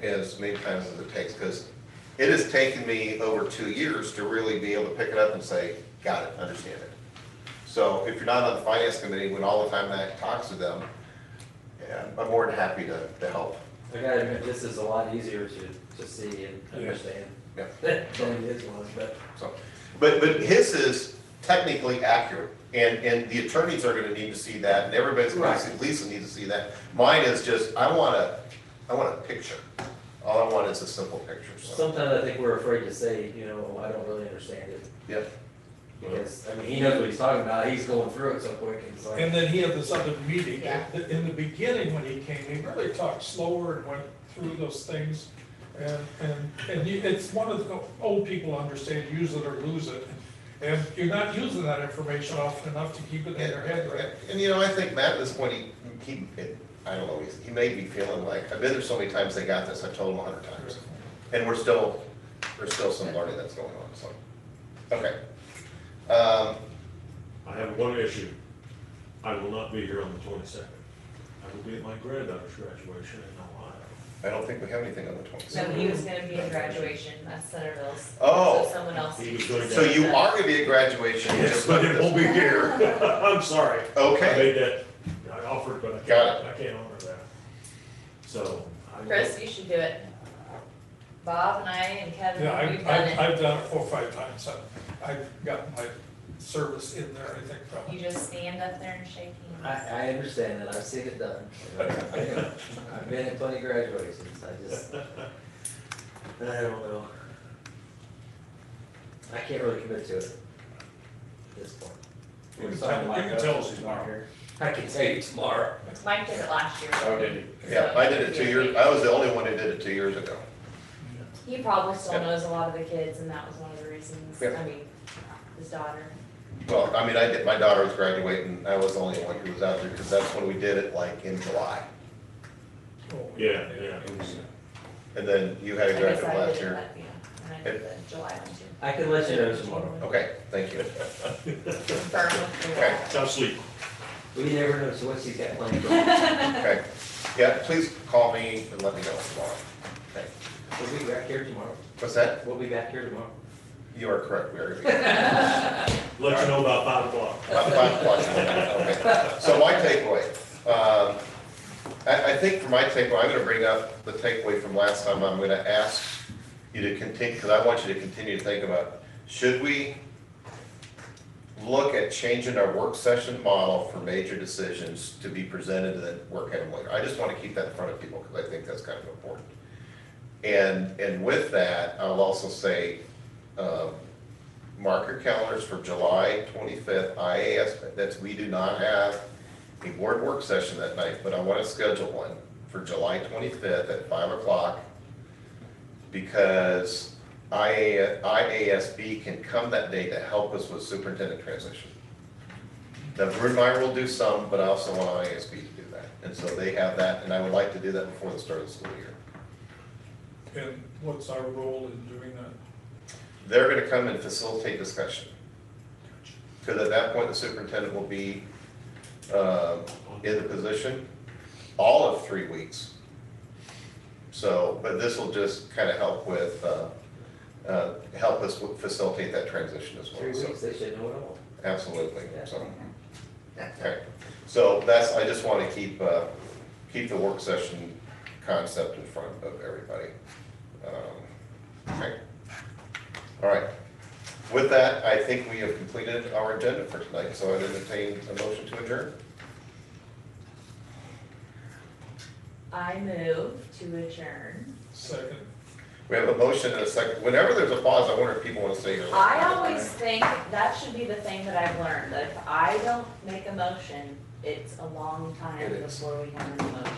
as many times as it takes, because it has taken me over 2 years to really be able to pick it up and say, got it, understand it. So if you're not on the finance committee, when all the time Matt talks to them, yeah, I'm more than happy to help. I gotta admit, this is a lot easier to see and understand. Yeah. Than his was, but. So, but his is technically accurate, and the attorneys are gonna need to see that, and everybody's gonna see, Lisa needs to see that. Mine is just, I want a picture. All I want is a simple picture, so. Sometimes I think we're afraid to say, I don't really understand it. Yep. Because, he knows what he's talking about, he's going through it so quick, and it's like. And then he had this other meeting, Yeah. in the beginning when he came, he really talked slower and went through those things. And it's one of the old people understand, use it or lose it. And you're not using that information often enough to keep it in their head, right? And I think Matt at this point, I don't know, he may be feeling like, I've been there so many times, they got this, I've told him 100 times. And there's still some learning that's going on, so, okay. I have one issue. I will not be here on the 22nd. I will be at my granddaughter's graduation in Ohio. I don't think we have anything on the 22nd. No, he was gonna be in graduation, that's Centerville's. Oh. So someone else. He was going So you are gonna be at graduation? Yes, just but like it won't be this. here. I'm sorry. I Okay, made that, I offered, but Got I can't honor that. So. I- Chris, you should do it. Bob and I and Kevin, Yeah, we've done it. I've done it 4 or 5 times. I've got my service in there, I think, You probably. just stand up there and shake hands. I understand that, I've seen it done. I've been at plenty of graduations, I don't know. I can't really commit to it at this point. You can tell us he's not here. I can tell you tomorrow. Mike did it last year. Oh, did he? yeah, I did it 2 years, I was the only one who did it 2 years ago. He probably still Yeah. knows a lot of the kids, and that was one of the reasons, Yeah. his daughter. Well, my daughter was graduating, I was the only one who was out there, because that's when we did it, like in July. Yeah. And then you had I a guess graduate I last did it, year. and I did the July one too. I can let you know tomorrow. Okay, thank you. Confirm with the- Okay. Sounds sleep. We never know what she's got planned. Okay, yeah, please call me and let me know tomorrow. Okay, We'll be back here tomorrow. what's that? We'll be back here tomorrow. You are correct, we are gonna be. Let you know about 5 o'clock. About 5 o'clock. Okay. So my takeaway, I think for my takeaway, I'm gonna bring up the takeaway from last time. I'm gonna ask you to continue, because I want you to continue to think about, should we look at changing our work session model for major decisions to be presented and then work at them later? I just want to keep that in front of people because I think that's kind of important. And with that, I'll also say, mark your calendars for July 25th, IAS, we do not have a board work session that night, but I want to schedule one for July 25th at 5 o'clock because IASB can come that day to help us with superintendent transition. Now, Brood and I will do some, but I also want IASB to do that. And so they have that, and I would like to do that before the start of the school year. And what's our role in doing that? They're gonna come and facilitate discussion. Because at that point, the superintendent will be in the position all of 3 weeks. So, but this will just kind of help with, help us facilitate that transition as well. 3 So, weeks, they should know it all. absolutely, Yeah. so, okay. So that's, I just want to keep the work session concept in front of everybody. Okay. All right. With that, I think we have completed our agenda for tonight, so I'd entertain a motion to adjourn. I move to adjourn. Second. We have a motion and a second. Whenever there's a pause, I wonder if people want to stay here. I always think that should be the thing that I've learned, that if I don't make a motion, it's a long time It is. before we have a motion.